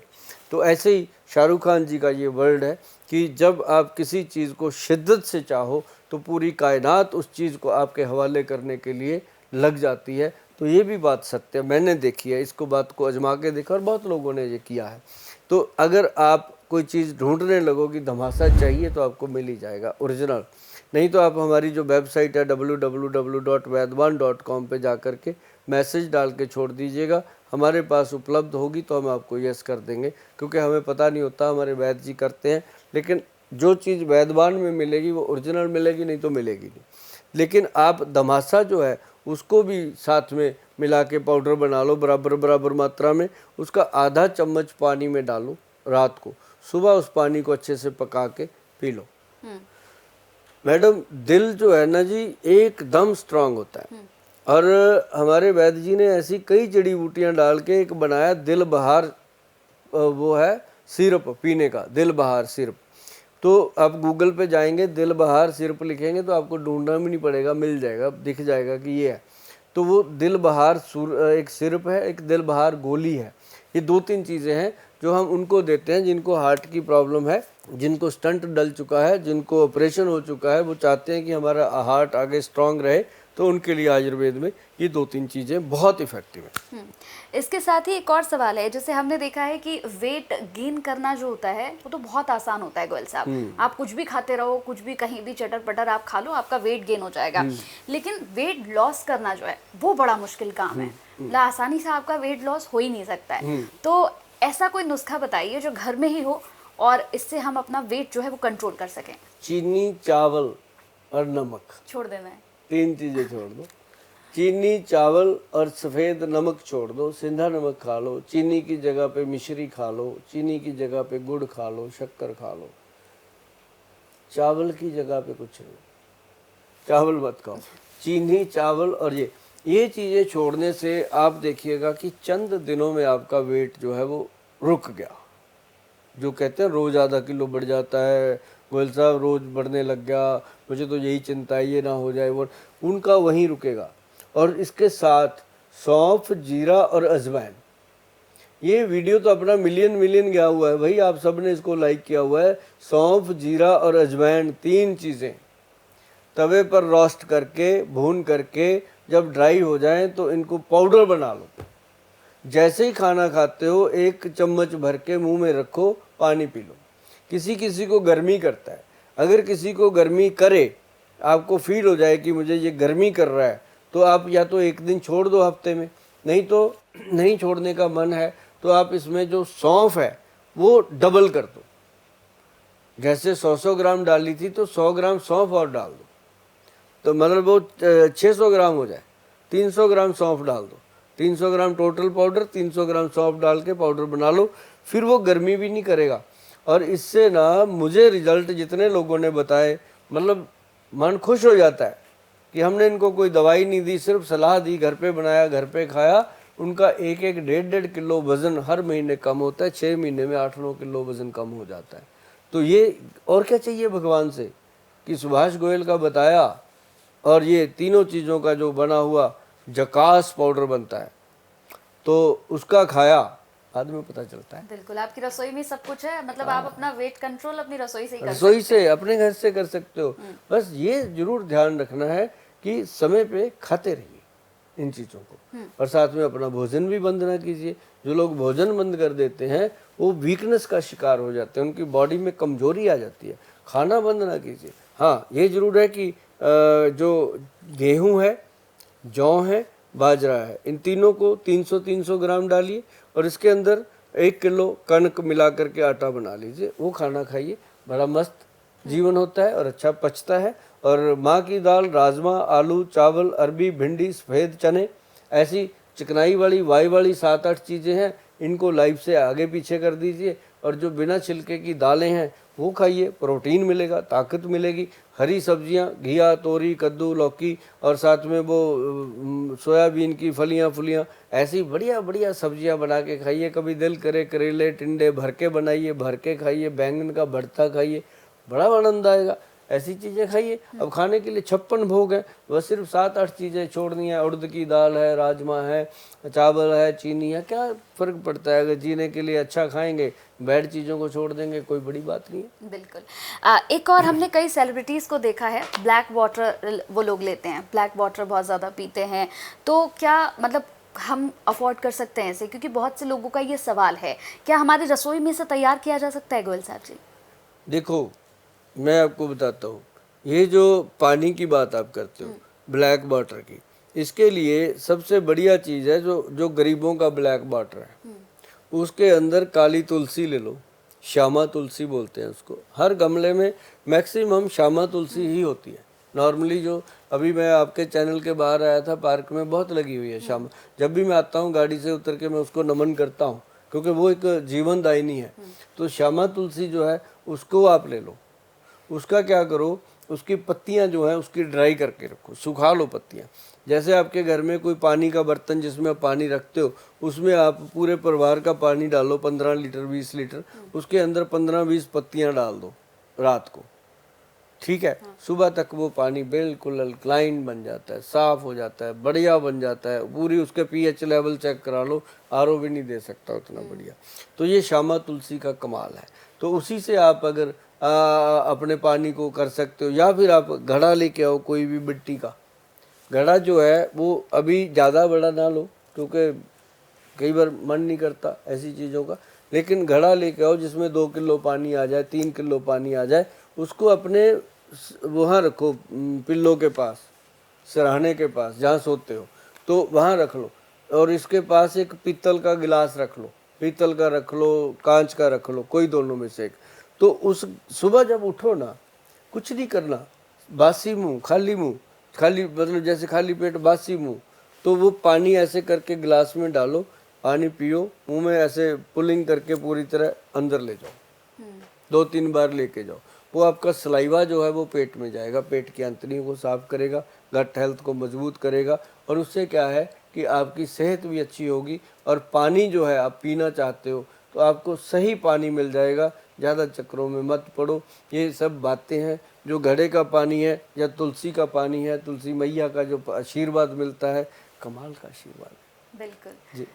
तो ऐसे ही शाहरुख खान जी का ये वर्ड है कि जब आप किसी चीज़ को शिद्दत से चाहो तो पूरी कायनात उस चीज़ को आपके हवाले करने के लिए लग जाती है। तो ये भी बात सत्य है, मैंने देखी है, इसको बात को आजमा के देखा और बहुत लोगों ने ये किया है। तो अगर आप कोई चीज़ ढूंढने लगो कि धमासा चाहिए तो आपको मिल ही जाएगा ओरिजिनल। नहीं तो आप हमारी जो वेबसाइट है www.vaidwan.com पे जा कर के मैसेज डाल के छोड़ दीजिएगा। हमारे पास उपलब्ध होगी तो हम आपको यस कर देंगे, क्योंकि हमें पता नहीं होता, हमारे वैद्य जी करते हैं। लेकिन जो चीज़ वैद्यवान में मिलेगी वो ओरिजिनल मिलेगी, नहीं तो मिलेगी नहीं। लेकिन आप धमासा जो है उसको भी साथ में मिला के पाउडर बना लो बराबर मात्रा में। उसका आधा चम्मच पानी में डालो रात को, सुबह उस पानी को अच्छे से पका के पी लो। मैडम दिल जो है ना जी एकदम स्ट्रांग होता है। और हमारे वैद्य जी ने ऐसी कई जड़ी बूटियाँ डाल के एक बनाया दिल बहार, वो है सिरप पीने का, दिल बहार सिरप। तो आप गूगल पे जाएंगे, दिल बहार सिरप लिखेंगे तो आपको ढूंढना भी नहीं पड़ेगा, मिल जाएगा, दिख जाएगा कि ये है। तो वो दिल बहार एक सिरप है, एक दिल बहार गोली है। ये 2-3 चीज़ें हैं जो हम उनको देते हैं जिनको हार्ट की प्रॉब्लम है, जिनको स्टंट डल चुका है, जिनको ऑपरेशन हो चुका है। वो चाहते हैं कि हमारा हार्ट आगे स्ट्रांग रहे, तो उनके लिए आयुर्वेद में ये 2-3 चीज़ें बहुत इफेक्टिव हैं। इसके साथ ही एक और सवाल है, जैसे हमने देखा है कि वेट गेन करना जो होता है वो तो बहुत आसान होता है गोयल साहब। आप कुछ भी खाते रहो, कुछ भी कहीं भी चटर पटर आप खा लो, आपका वेट गेन हो जाएगा। लेकिन वेट लॉस करना जो है वो बड़ा मुश्किल काम है। आसानी से आपका वेट लॉस हो ही नहीं सकता है। तो ऐसा कोई नुस्खा बताइए जो घर में ही हो और इससे हम अपना वेट जो है वो कंट्रोल कर सकें। चीनी, चावल और नमक छोड़ दे मैं 3 चीज़ें छोड़ दो। चीनी, चावल और सफ़ेद नमक छोड़ दो, सिंधा नमक खा लो, चीनी की जगह पे मिश्री खा लो, चीनी की जगह पे गुड़ खा लो, शक्कर खा लो, चावल की जगह पे कुछ नहीं, चावल मत खाओ। चीनी, चावल और ये चीज़ें छोड़ने से आप देखिएगा कि चंद दिनों में आपका वेट जो है वो रुक गया। जो कहते हैं रोज़ आधा किलो बढ़ जाता है, गोयल साहब रोज़ बढ़ने लग गया, मुझे तो यही चिंता है ये ना हो जाए, वो उनका वहीं रुकेगा। और इसके साथ सौंफ, जीरा और अजवाइन, ये वीडियो तो अपना मिलियन गया हुआ है भाई, आप सब ने इसको लाइक किया हुआ है। सौंफ, जीरा और अजवाइन 3 चीज़ें तवे पर रोस्ट करके, भून करके जब ड्राई हो जाएं तो इनको पाउडर बना लो। जैसे ही खाना खाते हो 1 चम्मच भर के मुंह में रखो, पानी पी लो। किसी किसी को गर्मी करता है, अगर किसी को गर्मी करे, आपको फील हो जाए कि मुझे ये गर्मी कर रहा है, तो आप या तो 1 दिन छोड़ दो हफ्ते में, नहीं तो नहीं छोड़ने का मन है तो आप इसमें जो सौंफ है वो डबल कर दो। जैसे 100 ग्राम डाली थी तो 100 ग्राम सौंफ और डाल दो, तो मतलब वो 600 ग्राम हो जाए। 300 ग्राम सौंफ डाल दो, 300 ग्राम टोटल पाउडर, 300 ग्राम सौंफ डाल के पाउडर बना लो, फिर वो गर्मी भी नहीं करेगा। और इससे ना मुझे रिजल्ट जितने लोगों ने बताए, मतलब मन खुश हो जाता है कि हमने इनको कोई दवाई नहीं दी, सिर्फ सलाह दी, घर पे बनाया, घर पे खाया, उनका 1-1, 1.5 किलो वज़न हर महीने कम होता है, 6 महीने में 8-9 किलो वज़न कम हो जाता है। तो ये और क्या चाहिए भगवान से कि सुभाष गोयल का बताया और ये तीनों चीज़ों का जो बना हुआ जकास पाउडर बनता है, तो उसका खाया, बाद में पता चलता है। बिल्कुल, आपकी रसोई में सब कुछ है, मतलब आप अपना वेट कंट्रोल अपनी रसोई से ही कर रसोई सकते हैं। से अपने घर से कर सकते हो। बस ये जरूर ध्यान रखना है कि समय पे खाते रहिए इन चीज़ों को, और साथ में अपना भोजन भी बंद ना कीजिए। जो लोग भोजन बंद कर देते हैं वो वीकनेस का शिकार हो जाते हैं, उनकी बॉडी में कमजोरी आ जाती है। खाना बंद ना कीजिए। हाँ, ये जरूर है कि जो गेहूं है, जौ है, बाजरा है, इन तीनों को 300-300 ग्राम डालिए और इसके अंदर 1 किलो कणक मिला करके आटा बना लीजिए, वो खाना खाइए। बड़ा मस्त जीवन होता है और अच्छा पचता है। और माँ की दाल, राजमा, आलू, चावल, अरबी, भिंडी, सफ़ेद चने, ऐसी चिकनाई वाली, वाई वाली 7-8 चीज़ें हैं, इनको लाइफ से आगे पीछे कर दीजिए। और जो बिना छिलके की दालें हैं वो खाइए, प्रोटीन मिलेगा, ताकत मिलेगी। हरी सब्जियां, घिया, तोरी, कद्दू, लौकी और साथ में वो सोयाबीन की फलियां, ऐसी बढ़िया बढ़िया सब्जियां बना के खाइए। कभी दिल करे करेले, टिंडे भर के बनाइए, भर के खाइए, बैंगन का भरता खाइए, बड़ा आनंद आएगा। ऐसी चीज़ें खाइए। अब खाने के लिए 56 भोग हैं, बस सिर्फ 7-8 चीज़ें छोड़नी है। उड़द की दाल है, राजमा है, चावल है, चीनी है, क्या फ़र्क पड़ता है? अगर जीने के लिए अच्छा खाएंगे, बैड चीज़ों को छोड़ देंगे, कोई बड़ी बात नहीं है। बिल्कुल। एक और हमने कई सेलिब्रिटीज़ को देखा है, ब्लैक वाटर वो लोग लेते हैं, ब्लैक वाटर बहुत ज़्यादा पीते हैं, तो क्या मतलब हम अफोर्ड कर सकते हैं इसे? क्योंकि बहुत से लोगों का ये सवाल है, क्या हमारी रसोई में इसे तैयार किया जा सकता है गोयल साहब जी? देखो, मैं आपको बताता हूँ, ये जो पानी की बात आप करते हो, ब्लैक वाटर की, इसके लिए सबसे बढ़िया चीज़ है जो जो गरीबों का ब्लैक वाटर है, उसके अंदर काली तुलसी ले लो, श्यामा तुलसी बोलते हैं उसको। हर गमले में मैक्सिमम श्यामा तुलसी ही होती है। नॉर्मली जो अभी मैं आपके चैनल के बाहर आया था, पार्क में बहुत लगी हुई है श्यामा। जब भी मैं आता हूँ गाड़ी से उतर के मैं उसको नमन करता हूँ, क्योंकि वो एक जीवन दायिनी है। तो श्यामा तुलसी जो है उसको आप ले लो। उसका क्या करो, उसकी पत्तियां जो हैं उसकी ड्राई करके रखो, सुखा लो पत्तियां। जैसे आपके घर में कोई पानी का बर्तन जिसमें आप पानी रखते हो, उसमें आप पूरे परिवार का पानी डालो, 15 लीटर 20 लीटर, उसके अंदर 15-20 पत्तियां डाल दो रात को, ठीक है। सुबह तक वो पानी बिल्कुल अल्कलाइन बन जाता है, साफ हो जाता है, बढ़िया बन जाता है। पूरी उसके पीएच लेवल चेक करा लो, आरओ भी नहीं दे सकता उतना बढ़िया। तो ये श्यामा तुलसी का कमाल है। तो उसी से आप अगर अपने पानी को कर सकते हो, या फिर आप घड़ा लेके आओ, कोई भी मिट्टी का घड़ा जो है वो अभी ज़्यादा बड़ा ना लो, क्योंकि कई बार मन नहीं करता ऐसी चीज़ों का। लेकिन घड़ा लेके आओ जिसमें 2 किलो पानी आ जाए, 3 किलो पानी आ जाए, उसको अपने वहाँ रखो, पिल्लों के पास, सिरहाने के पास जहाँ सोते हो, तो वहाँ रख लो। और इसके पास एक पीतल का गिलास रख लो, पीतल का रख लो, कांच का रख लो, कोई दोनों में से एक। तो उस सुबह जब उठो ना, कुछ नहीं करना, बासी मुंह, खाली मुंह खाली मतलब जैसे खाली पेट बासी मुंह, तो वो पानी ऐसे करके गिलास में डालो, पानी पियो, मुंह में ऐसे पुलिंग करके पूरी तरह अंदर ले जाओ, 2-3 बार लेके जाओ। वो आपका सलाइवा जो है वो पेट में जाएगा, पेट की आंतड़ियों को साफ करेगा, गट हेल्थ को मजबूत करेगा, और उससे क्या है कि आपकी सेहत भी अच्छी होगी। और पानी जो है आप पीना चाहते हो तो आपको सही पानी मिल जाएगा, ज़्यादा चक्करों में मत पड़ो। ये सब बातें हैं। जो घड़े का पानी है या तुलसी का पानी है, तुलसी मैया का जो आशीर्वाद मिलता है, कमाल का आशीर्वाद है। बिल्कुल जी।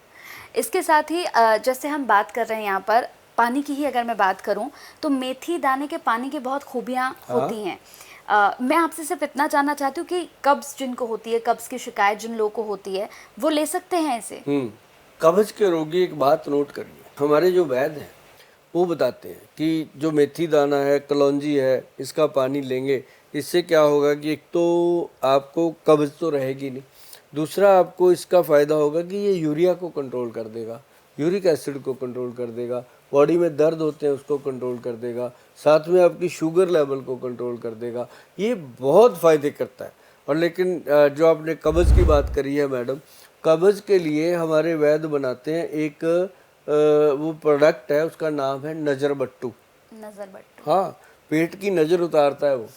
इसके साथ ही जैसे हम बात कर रहे हैं यहाँ पर पानी की ही अगर मैं बात करूँ तो मेथी दाने के पानी की बहुत खूबियाँ होती हैं। मैं आपसे सिर्फ इतना जानना चाहती हूँ कि कब्ज़ जिनको होती है, कब्ज़ की शिकायत जिन लोगों को होती है, वो ले सकते हैं इसे? कब्ज के रोगी एक बात नोट करिए, हमारे जो वैद्य हैं वो बताते हैं कि जो मेथी दाना है, कलौंजी है, इसका पानी लेंगे, इससे क्या होगा कि एक तो आपको कब्ज तो रहेगी नहीं, दूसरा आपको इसका फ़ायदा होगा कि ये यूरिया को कंट्रोल कर देगा, यूरिक एसिड को कंट्रोल कर देगा, बॉडी में दर्द होते हैं उसको कंट्रोल कर देगा, साथ में आपकी शुगर लेवल को कंट्रोल कर देगा। ये बहुत फ़ायदे करता है। और लेकिन जो आपने कब्ज़ की बात करी है मैडम, कब्ज़ के लिए हमारे वैद्य बनाते हैं एक वो प्रोडक्ट है, उसका नाम है नज़र बट्टू। नज़र बट्टू, हाँ, पेट की नज़र उतारता है वो।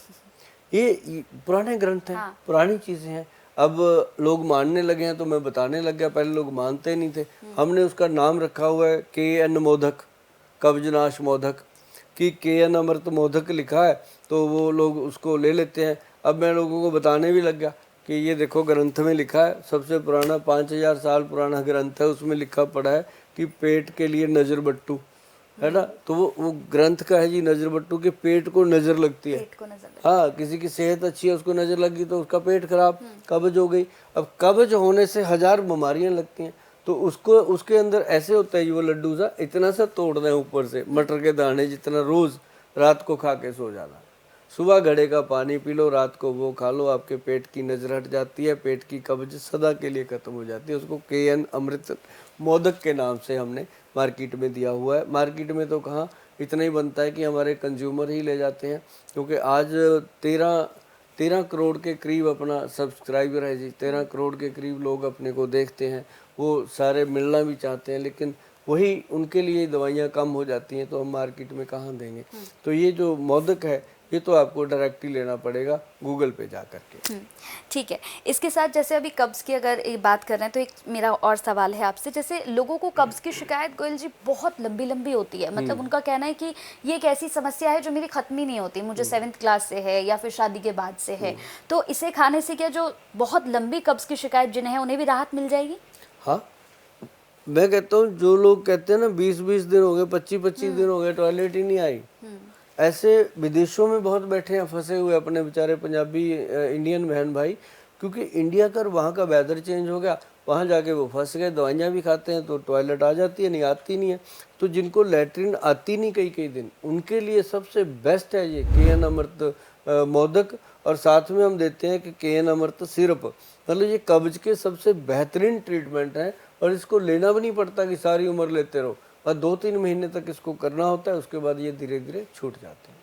ये पुराने ग्रंथ हैं, पुरानी चीज़ें हैं। अब लोग मानने लगे हैं तो मैं बताने लग गया, पहले लोग मानते नहीं थे। हमने उसका नाम रखा हुआ है KN मोदक, कब्जनाश मोदक, कि KN अमृत मोदक लिखा है तो वो लोग उसको ले लेते हैं। अब मैं लोगों को बताने भी लग गया कि ये देखो ग्रंथ में लिखा है, सबसे पुराना 5000 साल पुराना ग्रंथ है, उसमें लिखा पड़ा है कि पेट के लिए नज़र बट्टू है ना। तो वो ग्रंथ का है जी, नज़र बट्टू के पेट को नज़र लगती है। पेट को नज़र लगती हाँ, किसी की सेहत अच्छी है उसको नज़र लगी तो उसका पेट खराब, कब्ज हो गई। अब कब्ज होने से 1000 बीमारियां लगती हैं, तो उसको उसके अंदर ऐसे होता है जी, वो लड्डू सा इतना सा तोड़ना है ऊपर से, मटर के दाने जितना, रोज़ रात को खा के सो जाना। सुबह घड़े का पानी पी लो, रात को वो खा लो, आपके पेट की नज़र हट जाती है, पेट की कब्ज सदा के लिए ख़त्म हो जाती है। उसको KN अमृत मोदक के नाम से हमने मार्केट में दिया हुआ है। मार्केट में तो कहाँ, इतना ही बनता है कि हमारे कंज्यूमर ही ले जाते हैं, क्योंकि आज 13 करोड़ के करीब अपना सब्सक्राइबर है जी, 13 करोड़ के करीब लोग अपने को देखते हैं। वो सारे मिलना भी चाहते हैं, लेकिन वही उनके लिए दवाइयाँ कम हो जाती हैं तो हम मार्केट में कहाँ देंगे। तो ये जो मोदक है ये तो आपको डायरेक्ट ही लेना पड़ेगा गूगल पे जा करके। ठीक है। इसके साथ जैसे अभी कब्ज़ की अगर एक बात कर रहे हैं तो एक मेरा और सवाल है आपसे, जैसे लोगों को कब्ज़ की शिकायत गोयल जी बहुत लंबी लंबी होती है, मतलब उनका कहना है कि ये एक ऐसी समस्या है जो मेरी ख़त्म ही नहीं होती, मुझे 7th क्लास से है या फिर शादी के बाद से है, तो इसे खाने से क्या जो बहुत लंबी कब्ज़ की शिकायत जिन्हें है उन्हें भी राहत मिल जाएगी? हाँ, मैं कहता हूँ जो लोग कहते हैं ना 20-20 दिन हो गए, 25-25 दिन हो गए, टॉयलेट ही नहीं आई, ऐसे विदेशों में बहुत बैठे हैं फंसे हुए अपने बेचारे पंजाबी इंडियन बहन भाई, क्योंकि इंडिया का वहाँ का वेदर चेंज हो गया, वहाँ जाके वो फंस गए, दवाइयाँ भी खाते हैं तो टॉयलेट आ जाती है, नहीं आती नहीं है। तो जिनको लैट्रिन आती नहीं कई कई दिन, उनके लिए सबसे बेस्ट है ये KN अमृत मोदक, और साथ में हम देते हैं कि KN अमृत सिरप। मतलब ये कब्ज के सबसे बेहतरीन ट्रीटमेंट है, और इसको लेना भी नहीं पड़ता कि सारी उम्र लेते रहो, और 2-3 महीने तक इसको करना होता है, उसके बाद ये धीरे धीरे छूट जाते हैं।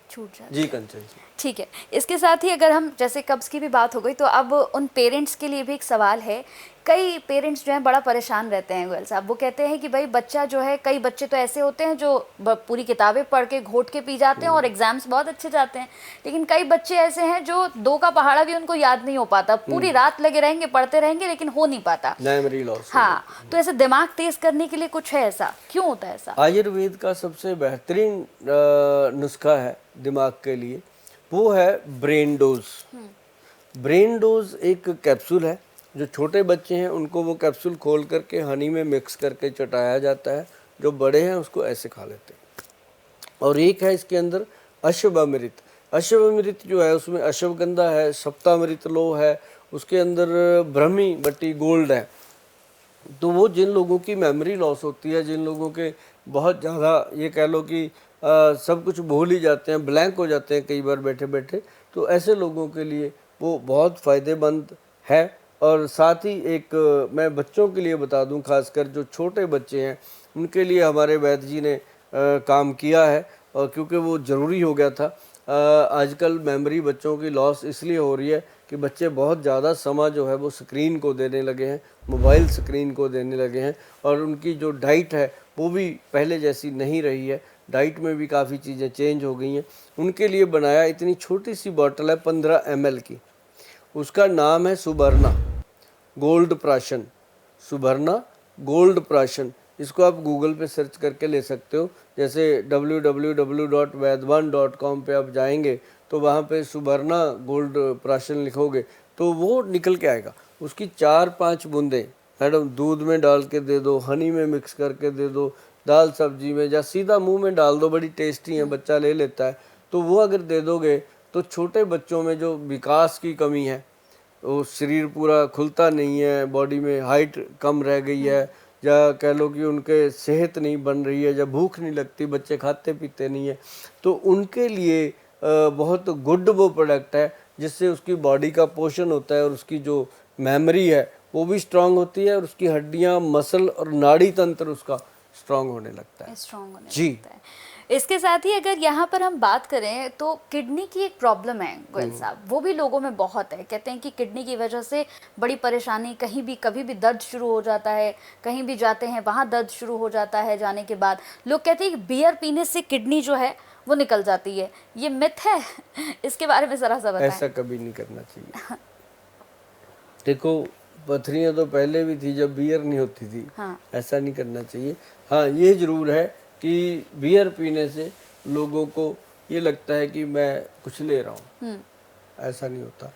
जी कंचन जी। ठीक है। इसके साथ ही अगर हम जैसे कब्ज़ की भी बात हो गई तो अब उन पेरेंट्स के लिए भी एक सवाल है। कई पेरेंट्स जो हैं बड़ा परेशान रहते हैं गोयल साहब, वो कहते हैं कि भाई बच्चा जो है, कई बच्चे तो ऐसे होते हैं जो पूरी किताबें पढ़ के घोट के पी जाते हैं और एग्जाम्स बहुत अच्छे जाते हैं, लेकिन कई बच्चे ऐसे हैं जो 2 का पहाड़ा भी उनको याद नहीं हो पाता, पूरी रात लगे रहेंगे पढ़ते रहेंगे लेकिन हो नहीं पाता, मेमोरी लॉस। हाँ, तो ऐसे दिमाग तेज करने के लिए कुछ है ऐसा, क्यों होता है ऐसा? आयुर्वेद का सबसे बेहतरीन नुस्खा है दिमाग के लिए, वो है ब्रेन डोज। ब्रेन डोज एक कैप्सूल है, जो छोटे बच्चे हैं उनको वो कैप्सूल खोल करके हनी में मिक्स करके चटाया जाता है, जो बड़े हैं उसको ऐसे खा लेते हैं। और एक है इसके अंदर अश्वमृत। अश्वमृत जो है उसमें अश्वगंधा है, सप्तामृत लो है, उसके अंदर ब्रह्मी बट्टी गोल्ड है। तो वो जिन लोगों की मेमोरी लॉस होती है, जिन लोगों के बहुत ज़्यादा ये कह लो कि सब कुछ भूल ही जाते हैं, ब्लैंक हो जाते हैं कई बार बैठे बैठे, तो ऐसे लोगों के लिए वो बहुत फ़ायदेमंद है। और साथ ही एक मैं बच्चों के लिए बता दूं, खासकर जो छोटे बच्चे हैं उनके लिए हमारे वैद्य जी ने काम किया है, और क्योंकि वो ज़रूरी हो गया था। आजकल मेमोरी बच्चों की लॉस इसलिए हो रही है कि बच्चे बहुत ज़्यादा समय जो है वो स्क्रीन को देने लगे हैं, मोबाइल स्क्रीन को देने लगे हैं, और उनकी जो डाइट है वो भी पहले जैसी नहीं रही है। डाइट में भी काफ़ी चीज़ें चेंज हो गई हैं। उनके लिए बनाया इतनी छोटी सी बॉटल है 15 ml की, उसका नाम है सुबर्णा गोल्ड प्राशन। सुबर्णा गोल्ड प्राशन, इसको आप गूगल पे सर्च करके ले सकते हो। जैसे www.vaidwan.com पे आप जाएंगे तो वहाँ पे सुबर्णा गोल्ड प्राशन लिखोगे तो वो निकल के आएगा। उसकी 4-5 बूंदें मैडम दूध में डाल के दे दो, हनी में मिक्स करके दे दो, दाल सब्जी में, या सीधा मुंह में डाल दो, बड़ी टेस्टी है, बच्चा ले लेता है। तो वो अगर दे दोगे तो छोटे बच्चों में जो विकास की कमी है, वो शरीर पूरा खुलता नहीं है, बॉडी में हाइट कम रह गई है, या कह लो कि उनके सेहत नहीं बन रही है, या भूख नहीं लगती, बच्चे खाते पीते नहीं है, तो उनके लिए बहुत गुड वो प्रोडक्ट है जिससे उसकी बॉडी का पोषण होता है और उसकी जो मेमोरी है वो भी स्ट्रांग होती है, और उसकी हड्डियां, मसल और नाड़ी तंत्र उसका स्ट्रांग होने लगता है। स्ट्रांग होने जी। लगता है। इसके साथ ही अगर यहाँ पर हम बात करें तो किडनी की एक प्रॉब्लम है गोयल साहब, वो भी लोगों में बहुत है। कहते हैं कि किडनी की वजह से बड़ी परेशानी, कहीं भी कभी भी दर्द शुरू हो जाता है, कहीं भी जाते हैं वहाँ दर्द शुरू हो जाता है, जाने के बाद लोग कहते हैं कि बियर पीने से किडनी जो है वो निकल जाती है, ये मिथ है? इसके बारे में ज़रा सा बताएं। ऐसा कभी नहीं करना चाहिए। देखो, पथरियाँ तो पहले भी थी जब बियर नहीं होती थी। हाँ। ऐसा नहीं करना चाहिए। हाँ, ये जरूर है कि बियर पीने से लोगों को ये लगता है कि मैं कुछ ले रहा हूँ, ऐसा नहीं होता।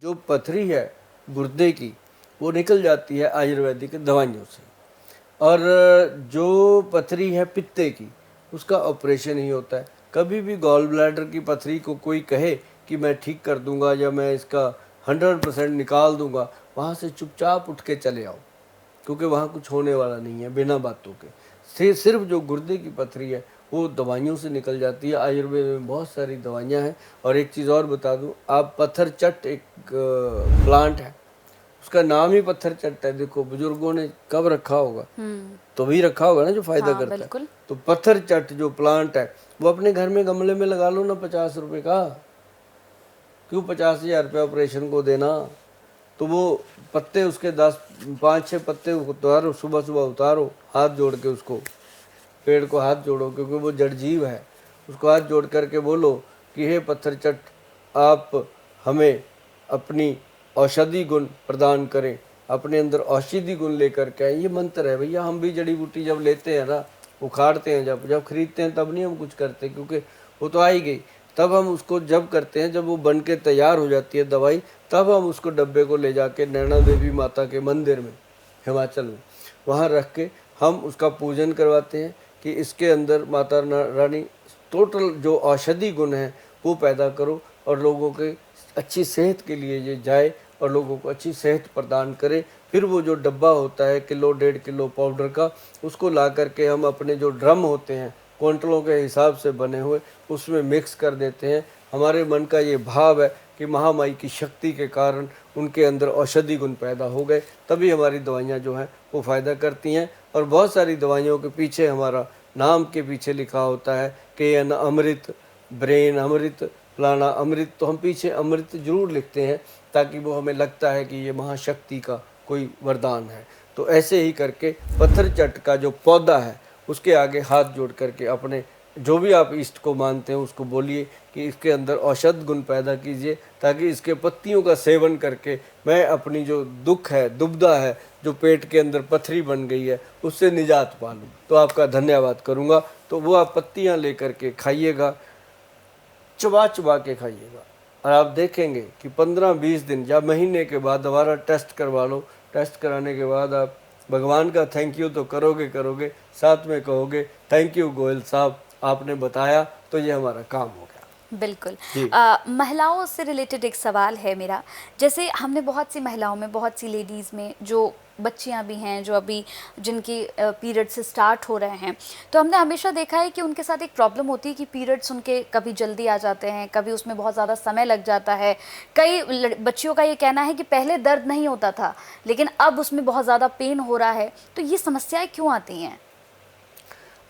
जो पथरी है गुर्दे की वो निकल जाती है आयुर्वेदिक दवाइयों से, और जो पथरी है पित्ते की उसका ऑपरेशन ही होता है। कभी भी गॉल ब्लैडर की पथरी को कोई कहे कि मैं ठीक कर दूंगा या मैं इसका 100% निकाल दूंगा, वहाँ से चुपचाप उठ के चले आओ, क्योंकि वहाँ कुछ होने वाला नहीं है बिना बातों के। सिर्फ जो गुर्दे की पथरी है वो दवाइयों से निकल जाती है। आयुर्वेद में बहुत सारी दवाइयाँ हैं। और एक चीज़ और बता दूँ, आप पत्थर चट एक प्लांट है, उसका नाम ही पत्थर चट है। देखो बुजुर्गों ने कब रखा होगा, तो भी रखा होगा ना जो फायदा करता बिल्कुल। है। तो पत्थर चट जो प्लांट है वो अपने घर में गमले में लगा लो ना, 50 रुपए का। क्यों 50,000 रुपये ऑपरेशन को देना? तो वो पत्ते उसके 5-6 पत्ते उतारो, सुबह सुबह उतारो, हाथ जोड़ के उसको, पेड़ को हाथ जोड़ो, क्योंकि वो जड़ जीव है। उसको हाथ जोड़ करके बोलो कि हे पत्थर चट, आप हमें अपनी औषधि गुण प्रदान करें, अपने अंदर औषधि गुण लेकर के आए। ये मंत्र है भैया। हम भी जड़ी बूटी जब लेते हैं ना, उखाड़ते हैं, जब खरीदते हैं तब नहीं हम कुछ करते, क्योंकि वो तो आ ही गई। तब हम उसको जब करते हैं, जब वो बन के तैयार हो जाती है दवाई, तब हम उसको डब्बे को ले जाके नैना देवी माता के मंदिर में हिमाचल में वहाँ रख के हम उसका पूजन करवाते हैं कि इसके अंदर माता रानी टोटल जो औषधि गुण है वो पैदा करो, और लोगों के अच्छी सेहत के लिए ये जाए और लोगों को अच्छी सेहत प्रदान करे। फिर वो जो डब्बा होता है 1-1.5 किलो पाउडर का, उसको ला करके हम अपने जो ड्रम होते हैं क्विंटलों के हिसाब से बने हुए, उसमें मिक्स कर देते हैं। हमारे मन का ये भाव है कि महामाई की शक्ति के कारण उनके अंदर औषधि गुण पैदा हो गए, तभी हमारी दवाइयाँ जो हैं वो फ़ायदा करती हैं। और बहुत सारी दवाइयों के पीछे हमारा नाम के पीछे लिखा होता है कि अमृत, ब्रेन अमृत, फलाना अमृत, तो हम पीछे अमृत जरूर लिखते हैं ताकि वो हमें लगता है कि ये महाशक्ति का कोई वरदान है। तो ऐसे ही करके पत्थर चट का जो पौधा है उसके आगे हाथ जोड़ करके अपने जो भी आप इष्ट को मानते हैं उसको बोलिए कि इसके अंदर औषध गुण पैदा कीजिए, ताकि इसके पत्तियों का सेवन करके मैं अपनी जो दुख है, दुविधा है, जो पेट के अंदर पथरी बन गई है, उससे निजात पा लूँ। तो आपका धन्यवाद करूँगा। तो वो आप पत्तियाँ लेकर के खाइएगा, चबा चबा के खाइएगा, और आप देखेंगे कि 15-20 दिन या महीने के बाद दोबारा टेस्ट करवा लो। टेस्ट कराने के बाद आप भगवान का थैंक यू तो करोगे, साथ में कहोगे थैंक यू गोयल साहब, आपने बताया तो ये हमारा काम हो गया। बिल्कुल। महिलाओं से रिलेटेड एक सवाल है मेरा। जैसे हमने बहुत सी महिलाओं में, बहुत सी लेडीज़ में, जो बच्चियां भी हैं जो अभी जिनकी पीरियड्स स्टार्ट हो रहे हैं, तो हमने हमेशा देखा है कि उनके साथ एक प्रॉब्लम होती है कि पीरियड्स उनके कभी जल्दी आ जाते हैं, कभी उसमें बहुत ज़्यादा समय लग जाता है। कई बच्चियों का ये कहना है कि पहले दर्द नहीं होता था लेकिन अब उसमें बहुत ज़्यादा पेन हो रहा है। तो ये समस्याएं क्यों आती हैं?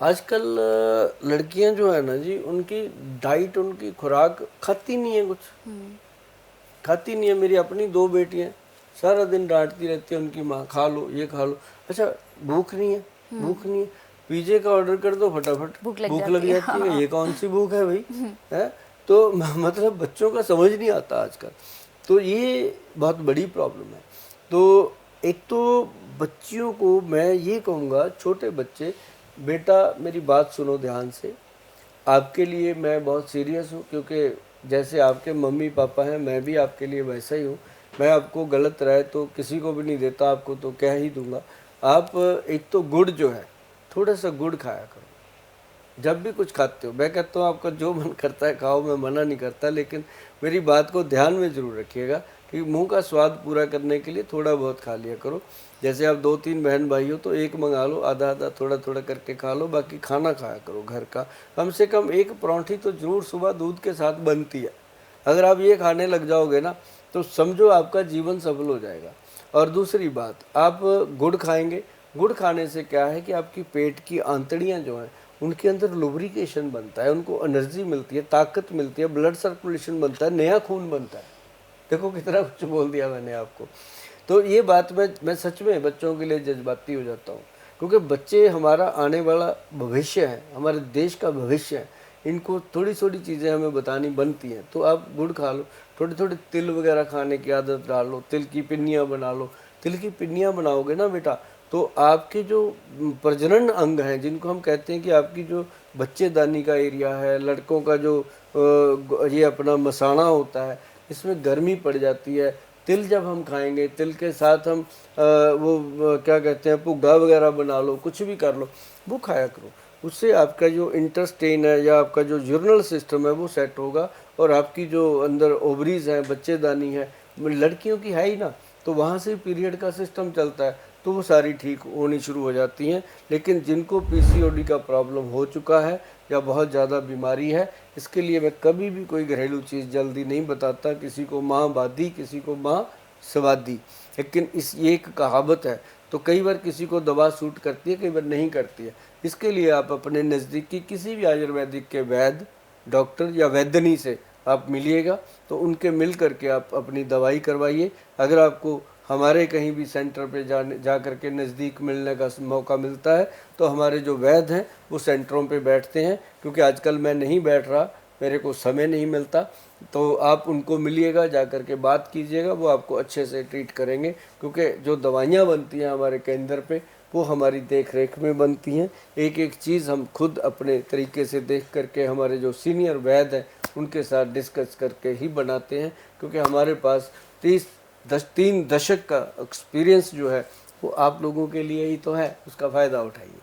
आजकल लड़कियां जो है ना जी, उनकी डाइट, उनकी खुराक खाती नहीं है, कुछ खाती नहीं है। मेरी अपनी 2 बेटियां सारा दिन डांटती रहती है उनकी माँ, खा लो ये खा लो। अच्छा, भूख नहीं है, भूख नहीं है, पिज्जे का ऑर्डर कर दो, फटाफट भूख लग जाती है। ये कौन सी भूख है भाई, है? तो मतलब बच्चों का समझ नहीं आता आजकल। तो ये बहुत बड़ी प्रॉब्लम है। तो एक तो बच्चियों को मैं ये कहूँगा, छोटे बच्चे, बेटा मेरी बात सुनो ध्यान से। आपके लिए मैं बहुत सीरियस हूँ, क्योंकि जैसे आपके मम्मी पापा हैं, मैं भी आपके लिए वैसा ही हूँ। मैं आपको गलत राय तो किसी को भी नहीं देता, आपको तो कह ही दूंगा। आप एक तो गुड़ जो है, थोड़ा सा गुड़ खाया करो जब भी कुछ खाते हो। मैं कहता हूँ आपका जो मन करता है खाओ, मैं मना नहीं करता, लेकिन मेरी बात को ध्यान में ज़रूर रखिएगा कि मुंह का स्वाद पूरा करने के लिए थोड़ा बहुत खा लिया करो। जैसे आप 2-3 बहन भाई हो तो एक मंगा लो, आधा आधा थोड़ा थोड़ा करके खा लो, बाकी खाना खाया करो घर का। कम से कम एक परांठी तो जरूर सुबह दूध के साथ बनती है। अगर आप ये खाने लग जाओगे ना तो समझो आपका जीवन सफल हो जाएगा। और दूसरी बात, आप गुड़ खाएंगे, गुड़ खाने से क्या है कि आपकी पेट की आंतड़ियाँ जो हैं उनके अंदर लुब्रिकेशन बनता है, उनको एनर्जी मिलती है, ताकत मिलती है, ब्लड सर्कुलेशन बनता है, नया खून बनता है। देखो कितना कुछ बोल दिया मैंने आपको। तो ये बात मैं सच में बच्चों के लिए जज्बाती हो जाता हूँ, क्योंकि बच्चे हमारा आने वाला भविष्य है, हमारे देश का भविष्य है। इनको थोड़ी थोड़ी चीज़ें हमें बतानी बनती हैं। तो आप गुड़ खा लो, थोड़ी थोड़ी तिल वगैरह खाने की आदत डाल लो, तिल की पिन्नियाँ बना लो। तिल की पिन्नियाँ बनाओगे ना बेटा, तो आपके जो प्रजनन अंग हैं, जिनको हम कहते हैं कि आपकी जो बच्चेदानी का एरिया है, लड़कों का जो ये अपना मसाना होता है, इसमें गर्मी पड़ जाती है। तिल जब हम खाएंगे, तिल के साथ हम क्या कहते हैं, भुग्गा वगैरह बना लो, कुछ भी कर लो, वो खाया करो। उससे आपका जो इंटेस्टाइन है या आपका जो यूरिनल सिस्टम है वो सेट होगा, और आपकी जो अंदर ओवरीज हैं, बच्चेदानी है, लड़कियों की है ही ना, तो वहाँ से पीरियड का सिस्टम चलता है, तो वो सारी ठीक होनी शुरू हो जाती हैं। लेकिन जिनको पीसीओडी का प्रॉब्लम हो चुका है या बहुत ज़्यादा बीमारी है, इसके लिए मैं कभी भी कोई घरेलू चीज़ जल्दी नहीं बताता। किसी को माँ बादी, किसी को माँ स्वादी। लेकिन इस ये एक कहावत है, तो कई बार किसी को दवा सूट करती है, कई बार नहीं करती है। इसके लिए आप अपने नज़दीकी किसी भी आयुर्वेदिक के वैद्य, डॉक्टर या वैद्यनी से आप मिलिएगा, तो उनके मिल करके आप अपनी दवाई करवाइए। अगर आपको हमारे कहीं भी सेंटर पे जा करके नज़दीक मिलने का मौका मिलता है, तो हमारे जो वैद्य हैं वो सेंटरों पे बैठते हैं, क्योंकि आजकल मैं नहीं बैठ रहा, मेरे को समय नहीं मिलता। तो आप उनको मिलिएगा, जा कर के बात कीजिएगा, वो आपको अच्छे से ट्रीट करेंगे। क्योंकि जो दवाइयाँ बनती हैं हमारे केंद्र पे, वो हमारी देख रेख में बनती हैं। एक एक चीज़ हम खुद अपने तरीके से देख करके हमारे जो सीनियर वैद्य हैं उनके साथ डिस्कस करके ही बनाते हैं, क्योंकि हमारे पास 3 दशक का एक्सपीरियंस जो है वो आप लोगों के लिए ही तो है, उसका फ़ायदा उठाइए।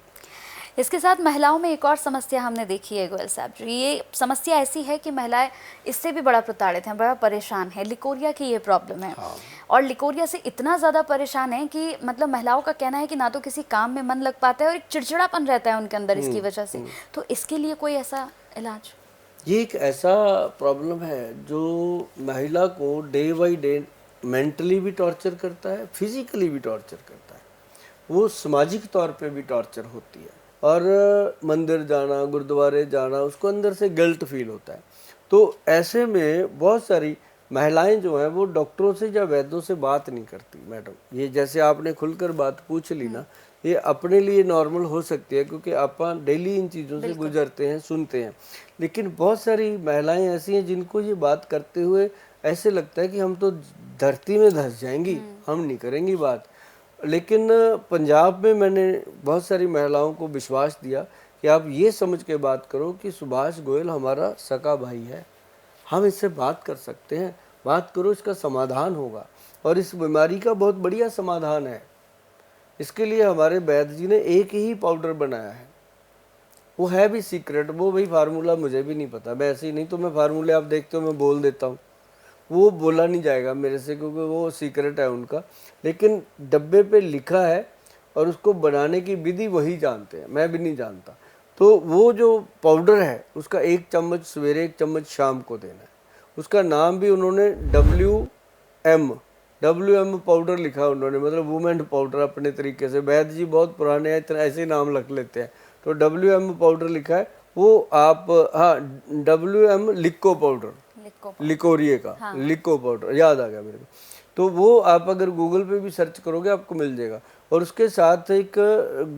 इसके साथ महिलाओं में एक और समस्या हमने देखी है गोयल साहब जी, ये समस्या ऐसी है कि महिलाएं इससे भी बड़ा प्रताड़ित हैं, बड़ा परेशान है। लिकोरिया की ये प्रॉब्लम है। हाँ। और लिकोरिया से इतना ज़्यादा परेशान है कि मतलब महिलाओं का कहना है कि ना तो किसी काम में मन लग पाता है और एक चिड़चिड़ापन रहता है उनके अंदर इसकी वजह से। तो इसके लिए कोई ऐसा इलाज? ये एक ऐसा प्रॉब्लम है जो महिला को डे बाई डे मेंटली भी टॉर्चर करता है, फिजिकली भी टॉर्चर करता है, वो सामाजिक तौर पे भी टॉर्चर होती है। और मंदिर जाना, गुरुद्वारे जाना, उसको अंदर से गिल्ट फील होता है। तो ऐसे में बहुत सारी महिलाएं जो हैं वो डॉक्टरों से या वैद्यों से बात नहीं करती। मैडम, ये जैसे आपने खुलकर बात पूछ ली ना, ये अपने लिए नॉर्मल हो सकती है, क्योंकि आप डेली इन चीज़ों से गुजरते हैं, सुनते हैं। लेकिन बहुत सारी महिलाएं ऐसी हैं जिनको ये बात करते हुए ऐसे लगता है कि हम तो धरती में धंस जाएंगी, हम नहीं करेंगी बात। लेकिन पंजाब में मैंने बहुत सारी महिलाओं को विश्वास दिया कि आप ये समझ के बात करो कि सुभाष गोयल हमारा सगा भाई है, हम इससे बात कर सकते हैं, बात करो, इसका समाधान होगा। और इस बीमारी का बहुत बढ़िया समाधान है। इसके लिए हमारे वैद्य जी ने एक ही पाउडर बनाया है, वो है भी सीक्रेट, वो भाई फार्मूला मुझे भी नहीं पता, मैं ऐसे ही नहीं, तो मैं फार्मूले आप देखते हो मैं बोल देता हूँ, वो बोला नहीं जाएगा मेरे से, क्योंकि वो सीक्रेट है उनका। लेकिन डब्बे पे लिखा है और उसको बनाने की विधि वही जानते हैं, मैं भी नहीं जानता। तो वो जो पाउडर है उसका 1 चम्मच सवेरे, 1 चम्मच शाम को देना है। उसका नाम भी उन्होंने WM पाउडर लिखा उन्होंने, मतलब वुमेन पाउडर अपने तरीके से। वैद्य जी बहुत पुराने हैं, इतना ऐसे नाम रख लेते हैं। तो WM पाउडर लिखा है, वो आप, हाँ, WM लिको पाउडर, लिकोरिए का, हाँ। लिको पाउडर याद आ गया मेरे को। तो वो आप अगर गूगल पे भी सर्च करोगे आपको मिल जाएगा। और उसके साथ एक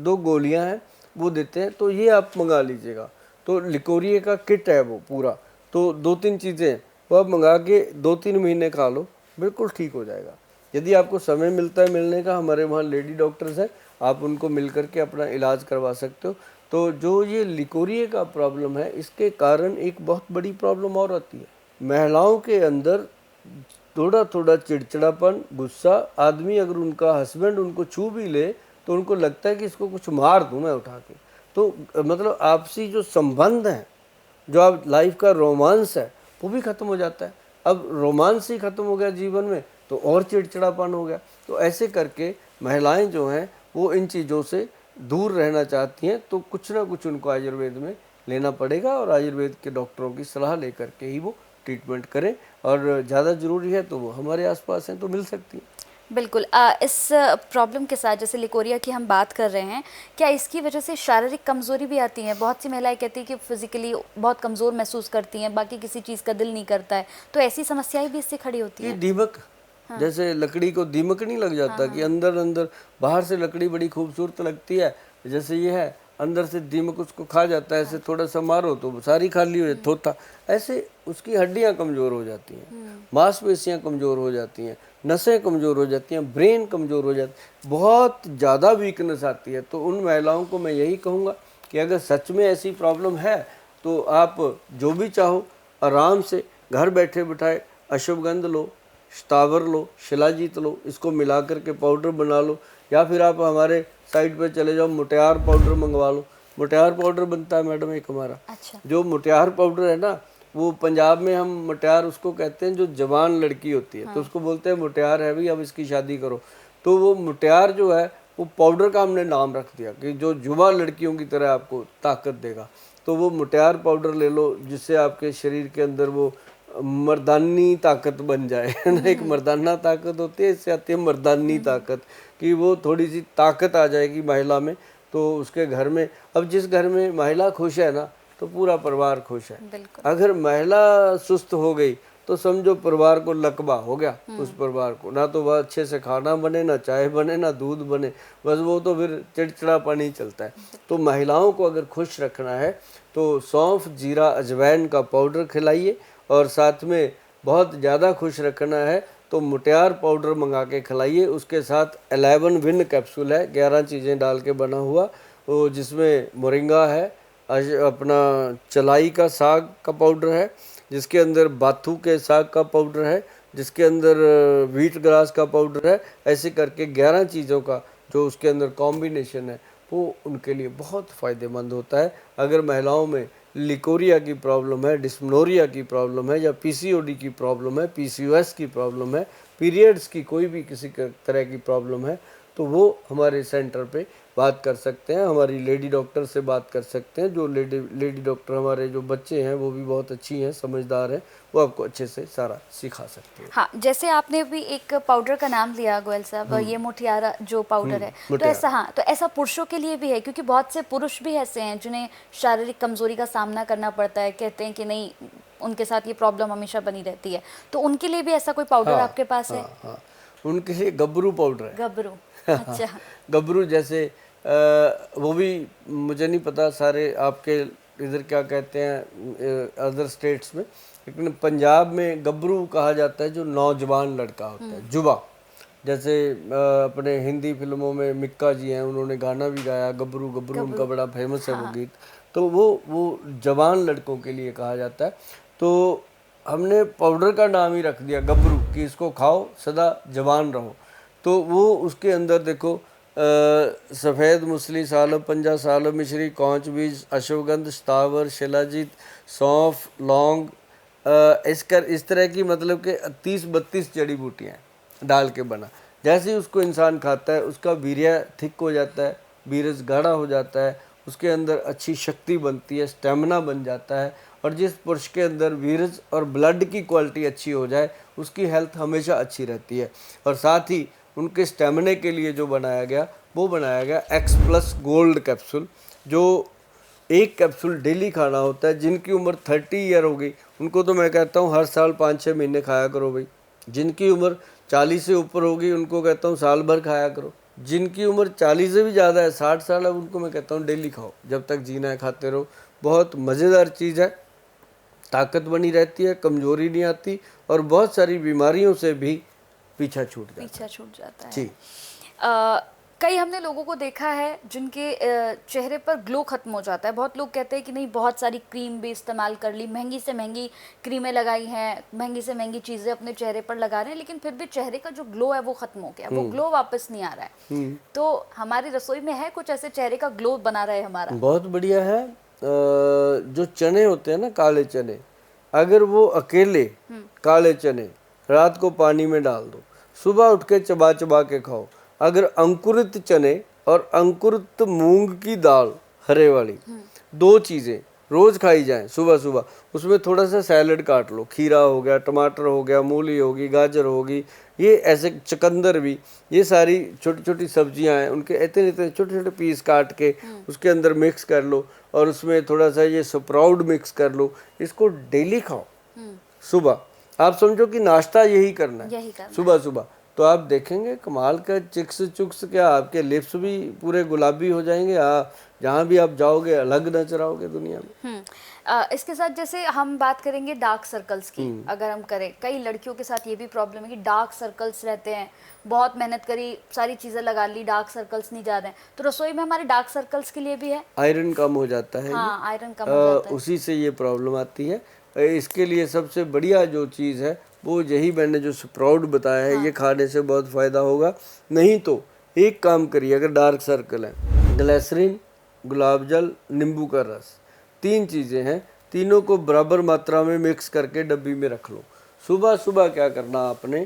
2 गोलियां हैं वो देते हैं, तो ये आप मंगा लीजिएगा। तो लिकोरिए का किट है वो पूरा, तो 2-3 चीज़ें वो आप मंगा के 2-3 महीने खा लो, बिल्कुल ठीक हो जाएगा। यदि आपको समय मिलता है मिलने का, हमारे वहाँ लेडी डॉक्टर्स हैं, आप उनको मिल करके अपना इलाज करवा सकते हो। तो जो ये लिकोरिए का प्रॉब्लम है, इसके कारण एक बहुत बड़ी प्रॉब्लम और आती है, महिलाओं के अंदर थोड़ा थोड़ा चिड़चिड़ापन, गुस्सा। आदमी अगर उनका हस्बैंड उनको छू भी ले तो उनको लगता है कि इसको कुछ मार दूं मैं उठा के। तो मतलब आपसी जो संबंध है, जो आप लाइफ का रोमांस है, वो भी खत्म हो जाता है। अब रोमांस ही खत्म हो गया जीवन में तो और चिड़चिड़ापन हो गया। तो ऐसे करके महिलाएं जो हैं वो इन चीज़ों से दूर रहना चाहती हैं, तो कुछ ना कुछ उनको आयुर्वेद में लेना पड़ेगा और आयुर्वेद के डॉक्टरों की सलाह लेकर के ही वो ट्रीटमेंट करें। और ज़्यादा ज़रूरी है तो वो हमारे आसपास हैं तो मिल सकती हैं। बिल्कुल। इस प्रॉब्लम के साथ, जैसे लिकोरिया की हम बात कर रहे हैं, क्या इसकी वजह से शारीरिक कमज़ोरी भी आती है? बहुत सी महिलाएं कहती हैं कि फिजिकली बहुत कमज़ोर महसूस करती हैं, बाकी किसी चीज़ का दिल नहीं करता है, तो ऐसी समस्याएं भी इससे खड़ी होती हैं? दीमक, हाँ। जैसे लकड़ी को दीमक नहीं लग जाता, हाँ, कि अंदर अंदर बाहर से लकड़ी बड़ी खूबसूरत लगती है, जैसे ये है, अंदर से दीमक उसको खा जाता है। ऐसे थोड़ा सा मारो तो सारी खाली हो जाती, थोथा, ऐसे उसकी हड्डियां कमज़ोर हो जाती हैं, मांसपेशियां कमज़ोर हो जाती हैं, नसें कमज़ोर हो जाती हैं, ब्रेन कमज़ोर हो जाती है, बहुत ज़्यादा वीकनेस आती है। तो उन महिलाओं को मैं यही कहूँगा कि अगर सच में ऐसी प्रॉब्लम है तो आप जो भी चाहो आराम से घर बैठे बिठाए अश्वगंध लो, स्थावर लो, शिलाजीत लो, इसको मिला करके पाउडर बना लो, या फिर आप हमारे साइट पे चले जाओ, मुटियार पाउडर मंगवा लो। मुटियार पाउडर बनता है मैडम एक हमारा। अच्छा। जो मुटियार पाउडर है ना, वो पंजाब में हम मुटियार उसको कहते हैं जो जवान लड़की होती है, हाँ। तो उसको बोलते हैं मुटियार है भाई, अब इसकी शादी करो। तो वो मुटियार जो है वो पाउडर का हमने नाम रख दिया कि जो युवा लड़कियों की तरह आपको ताकत देगा। तो वो मुटियार पाउडर ले लो, जिससे आपके शरीर के अंदर वो मर्दानी ताकत बन जाए ना। एक मर्दाना ताकत होती है, इससे आती है मर्दानी ताकत, कि वो थोड़ी सी ताकत आ जाएगी महिला में, तो उसके घर में, अब जिस घर में महिला खुश है ना तो पूरा परिवार खुश है। अगर महिला सुस्त हो गई तो समझो परिवार को लकवा हो गया, उस परिवार को ना तो वह अच्छे से खाना बने, ना चाय बने, ना दूध बने, बस वो तो फिर चिड़चिड़ापन ही चलता है। तो महिलाओं को अगर खुश रखना है तो सौंफ, जीरा, अजवाइन का पाउडर खिलाइए, और साथ में बहुत ज़्यादा खुश रखना है तो मुटियार पाउडर मंगा के खिलाइए। उसके साथ 11 विन कैप्सूल है, 11 चीज़ें डाल के बना हुआ, वो जिसमें मोरिंगा है, अपना चलाई का साग का पाउडर है, जिसके अंदर बाथू के साग का पाउडर है, जिसके अंदर व्हीट ग्रास का पाउडर है। ऐसे करके 11 चीज़ों का जो उसके अंदर कॉम्बिनेशन है वो उनके लिए बहुत फ़ायदेमंद होता है। अगर महिलाओं में लिकोरिया की प्रॉब्लम है, डिस्मेनोरिया की प्रॉब्लम है, या PCOD की प्रॉब्लम है, PCOS की प्रॉब्लम है, पीरियड्स की कोई भी किसी तरह की प्रॉब्लम है, तो वो हमारे सेंटर पे बात कर सकते हैं, हमारी लेडी डॉक्टर से बात कर सकते हैं। जो लेडी डॉक्टर हमारे जो बच्चे हैं वो भी बहुत अच्छी हैं, समझदार हैं, वो आपको अच्छे से सारा सिखा सकते हैं। हाँ, जैसे आपने भी एक पाउडर का नाम लिया गोयल साहब, ये मुटियारा जो पाउडर है, तो ऐसा, हाँ, तो ऐसा पुरुषों के लिए भी है? क्योंकि बहुत से पुरुष भी ऐसे हैं जिन्हें शारीरिक कमजोरी का सामना करना पड़ता है, कहते हैं कि नहीं, उनके साथ ये प्रॉब्लम हमेशा बनी रहती है, तो उनके लिए भी ऐसा कोई पाउडर आपके पास है? हाँ, उनके लिए गबरू पाउडर है। गबरू, अच्छा। गबरू जैसे वो भी मुझे नहीं पता सारे आपके इधर क्या कहते हैं अदर स्टेट्स में, लेकिन पंजाब में गबरू कहा जाता है जो नौजवान लड़का होता है, जुबा। जैसे अपने हिंदी फिल्मों में मिक्का जी हैं, उन्होंने गाना भी गाया गबरू गबरू, उनका बड़ा फेमस है वो गीत। तो वो जवान लड़कों के लिए कहा जाता है। तो हमने पाउडर का नाम ही रख दिया गबरू, कि इसको खाओ सदा जवान रहो। तो वो उसके अंदर देखो सफ़ेद मूसली, सालब, पंजा सालब, मिश्री, कौंच बीज, अश्वगंध, स्थावर, शिलाजीत, सौंफ, लौंग, इस तरह की मतलब कि 30-32 जड़ी बूटियाँ डाल के बना। जैसे ही उसको इंसान खाता है उसका वीर्य थिक हो जाता है, वीरज गाढ़ा हो जाता है, उसके अंदर अच्छी शक्ति बनती है, स्टेमिना बन जाता है। और जिस पुरुष के अंदर वीरज और ब्लड की क्वालिटी अच्छी हो जाए उसकी हेल्थ हमेशा अच्छी रहती है। और साथ ही उनके स्टेमिना के लिए जो बनाया गया वो बनाया गया X+ गोल्ड कैप्सूल, जो एक कैप्सूल डेली खाना होता है। जिनकी उम्र 30 ईयर हो गई उनको तो मैं कहता हूँ हर साल 5-6 महीने खाया करो भाई। जिनकी उम्र 40 से ऊपर होगी उनको कहता हूँ साल भर खाया करो। जिनकी उम्र 40 से भी ज़्यादा है, 60 साल है, उनको मैं कहता हूँ डेली खाओ, जब तक जीना है खाते रहो। बहुत मज़ेदार चीज़ है, ताकत बनी रहती है, कमजोरी नहीं आती और बहुत सारी बीमारियों से भी पीछा छूट जाता है। जी। कई हमने लोगों को देखा है जिनके चेहरे पर ग्लो खत्म हो जाता है। बहुत लोग कहते हैं कि नहीं, बहुत सारी क्रीम भी इस्तेमाल कर ली, महंगी से महंगी क्रीमें लगाई हैं, महंगी से महंगी चीज़ें अपने चेहरे पर लगा रहे हैं, लेकिन फिर भी चेहरे का जो ग्लो है वो खत्म हो गया, वो ग्लो वापस नहीं आ रहा है। तो हमारी रसोई में है कुछ ऐसे चेहरे का ग्लो बना रहे हमारा? बहुत बढ़िया है। जो चने होते हैं ना, काले चने, अगर वो अकेले काले चने रात को पानी में डाल दो, सुबह उठ के चबा चबा के खाओ। अगर अंकुरित चने और अंकुरित मूंग की दाल हरे वाली, दो चीज़ें रोज़ खाई जाएं सुबह सुबह, उसमें थोड़ा सा सैलड काट लो, खीरा हो गया, टमाटर हो गया, मूली होगी, गाजर होगी, ये ऐसे चुकंदर भी, ये सारी छोटी छोटी सब्जियां हैं, उनके इतने इतने छोटे छोटे पीस काट के उसके अंदर मिक्स कर लो और उसमें थोड़ा सा ये स्प्राउट मिक्स कर लो। इसको डेली खाओ सुबह। आप समझो कि नाश्ता यही करना है सुबह सुबह, तो आप देखेंगे कमाल का चिक्स चुक्स, क्या आपके लिप्स भी पूरे गुलाबी हो जाएंगे। जहाँ भी आप जाओगे अलग नजर आओगे दुनिया में। इसके साथ जैसे हम बात करेंगे डार्क सर्कल्स की, अगर हम करें, कई लड़कियों के साथ ये भी प्रॉब्लम है कि डार्क सर्कल्स रहते हैं, बहुत मेहनत करी, सारी चीज़ें लगा ली, डार्क सर्कल्स नहीं जा रहे हैं। तो रसोई में हमारे डार्क सर्कल्स के लिए भी है, आयरन कम हो जाता है। हाँ, आयरन कम हो जाता है, उसी से ये प्रॉब्लम आती है। इसके लिए सबसे बढ़िया जो चीज़ है वो यही मैंने जो स्प्राउट बताया है, ये खाने से बहुत फ़ायदा होगा। नहीं तो एक काम करिए, अगर डार्क सर्कल है, ग्लिसरीन, गुलाब जल, नींबू का रस, 3 चीज़ें हैं, तीनों को बराबर मात्रा में मिक्स करके डब्बी में रख लो। सुबह सुबह क्या करना आपने,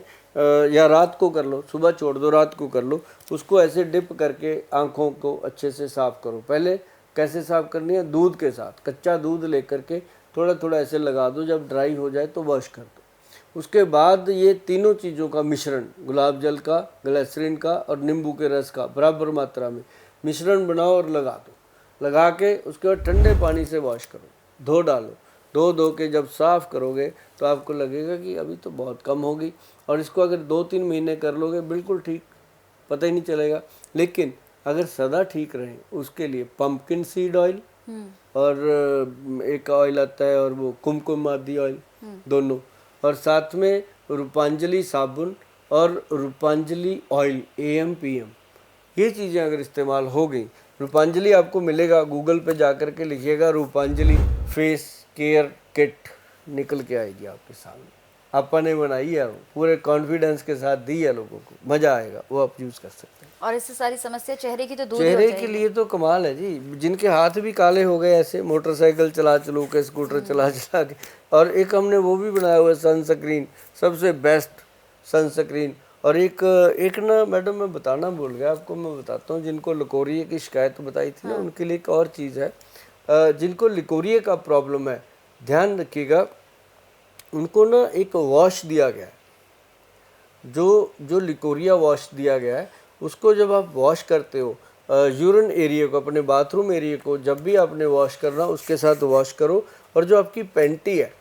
या रात को कर लो, सुबह छोड़ दो, रात को कर लो। उसको ऐसे डिप करके आँखों को अच्छे से साफ़ करो। पहले कैसे साफ़ करनी है, दूध के साथ, कच्चा दूध लेकर के थोड़ा थोड़ा ऐसे लगा दो, जब ड्राई हो जाए तो वॉश कर दो। उसके बाद ये तीनों चीज़ों का मिश्रण, गुलाब जल का, ग्लिसरीन का और नींबू के रस का बराबर मात्रा में मिश्रण बनाओ और लगा दो। लगा के उसके बाद ठंडे पानी से वॉश करो, धो डालो। धो के जब साफ़ करोगे तो आपको लगेगा कि अभी तो बहुत कम होगी। और इसको अगर 2-3 महीने कर लोगे बिल्कुल ठीक, पता ही नहीं चलेगा। लेकिन अगर सदा ठीक रहे उसके लिए पम्पकिन सीड ऑयल और एक ऑयल आता है और वो कुमकुम आदि ऑयल, दोनों, और साथ में रूपांजलि साबुन और रूपांजलि ऑयल AM PM, ये चीज़ें अगर इस्तेमाल हो गई, रूपांजलि आपको मिलेगा, गूगल पे जा कर के लिखिएगा रूपांजलि फेस केयर किट, निकल के आएगी आपके सामने। आपने बनाई है, पूरे कॉन्फिडेंस के साथ दी है लोगों को, मज़ा आएगा, वो आप यूज़ कर सकते हैं। और इससे सारी समस्या चेहरे की तो दूर चेहरे के लिए तो कमाल है जी। जिनके हाथ भी काले हो गए ऐसे मोटरसाइकिल चला के, स्कूटर चला के, और एक हमने वो भी बनाया हुआ है सनस्क्रीन, सबसे बेस्ट सनस्क्रीन। और एक ना मैडम मैं बताना भूल गया आपको, मैं बताता हूँ। जिनको लिकोरिया की शिकायत बताई थी ना, उनके लिए एक और चीज़ है। जिनको लिकोरिया का प्रॉब्लम है, ध्यान रखिएगा, उनको ना एक वॉश दिया गया है, जो लिकोरिया वॉश दिया गया है, उसको जब आप वॉश करते हो, यूरिन एरिया को, अपने बाथरूम एरिया को जब भी आपने वॉश करना उसके साथ वॉश करो। और जो आपकी पैंटी है,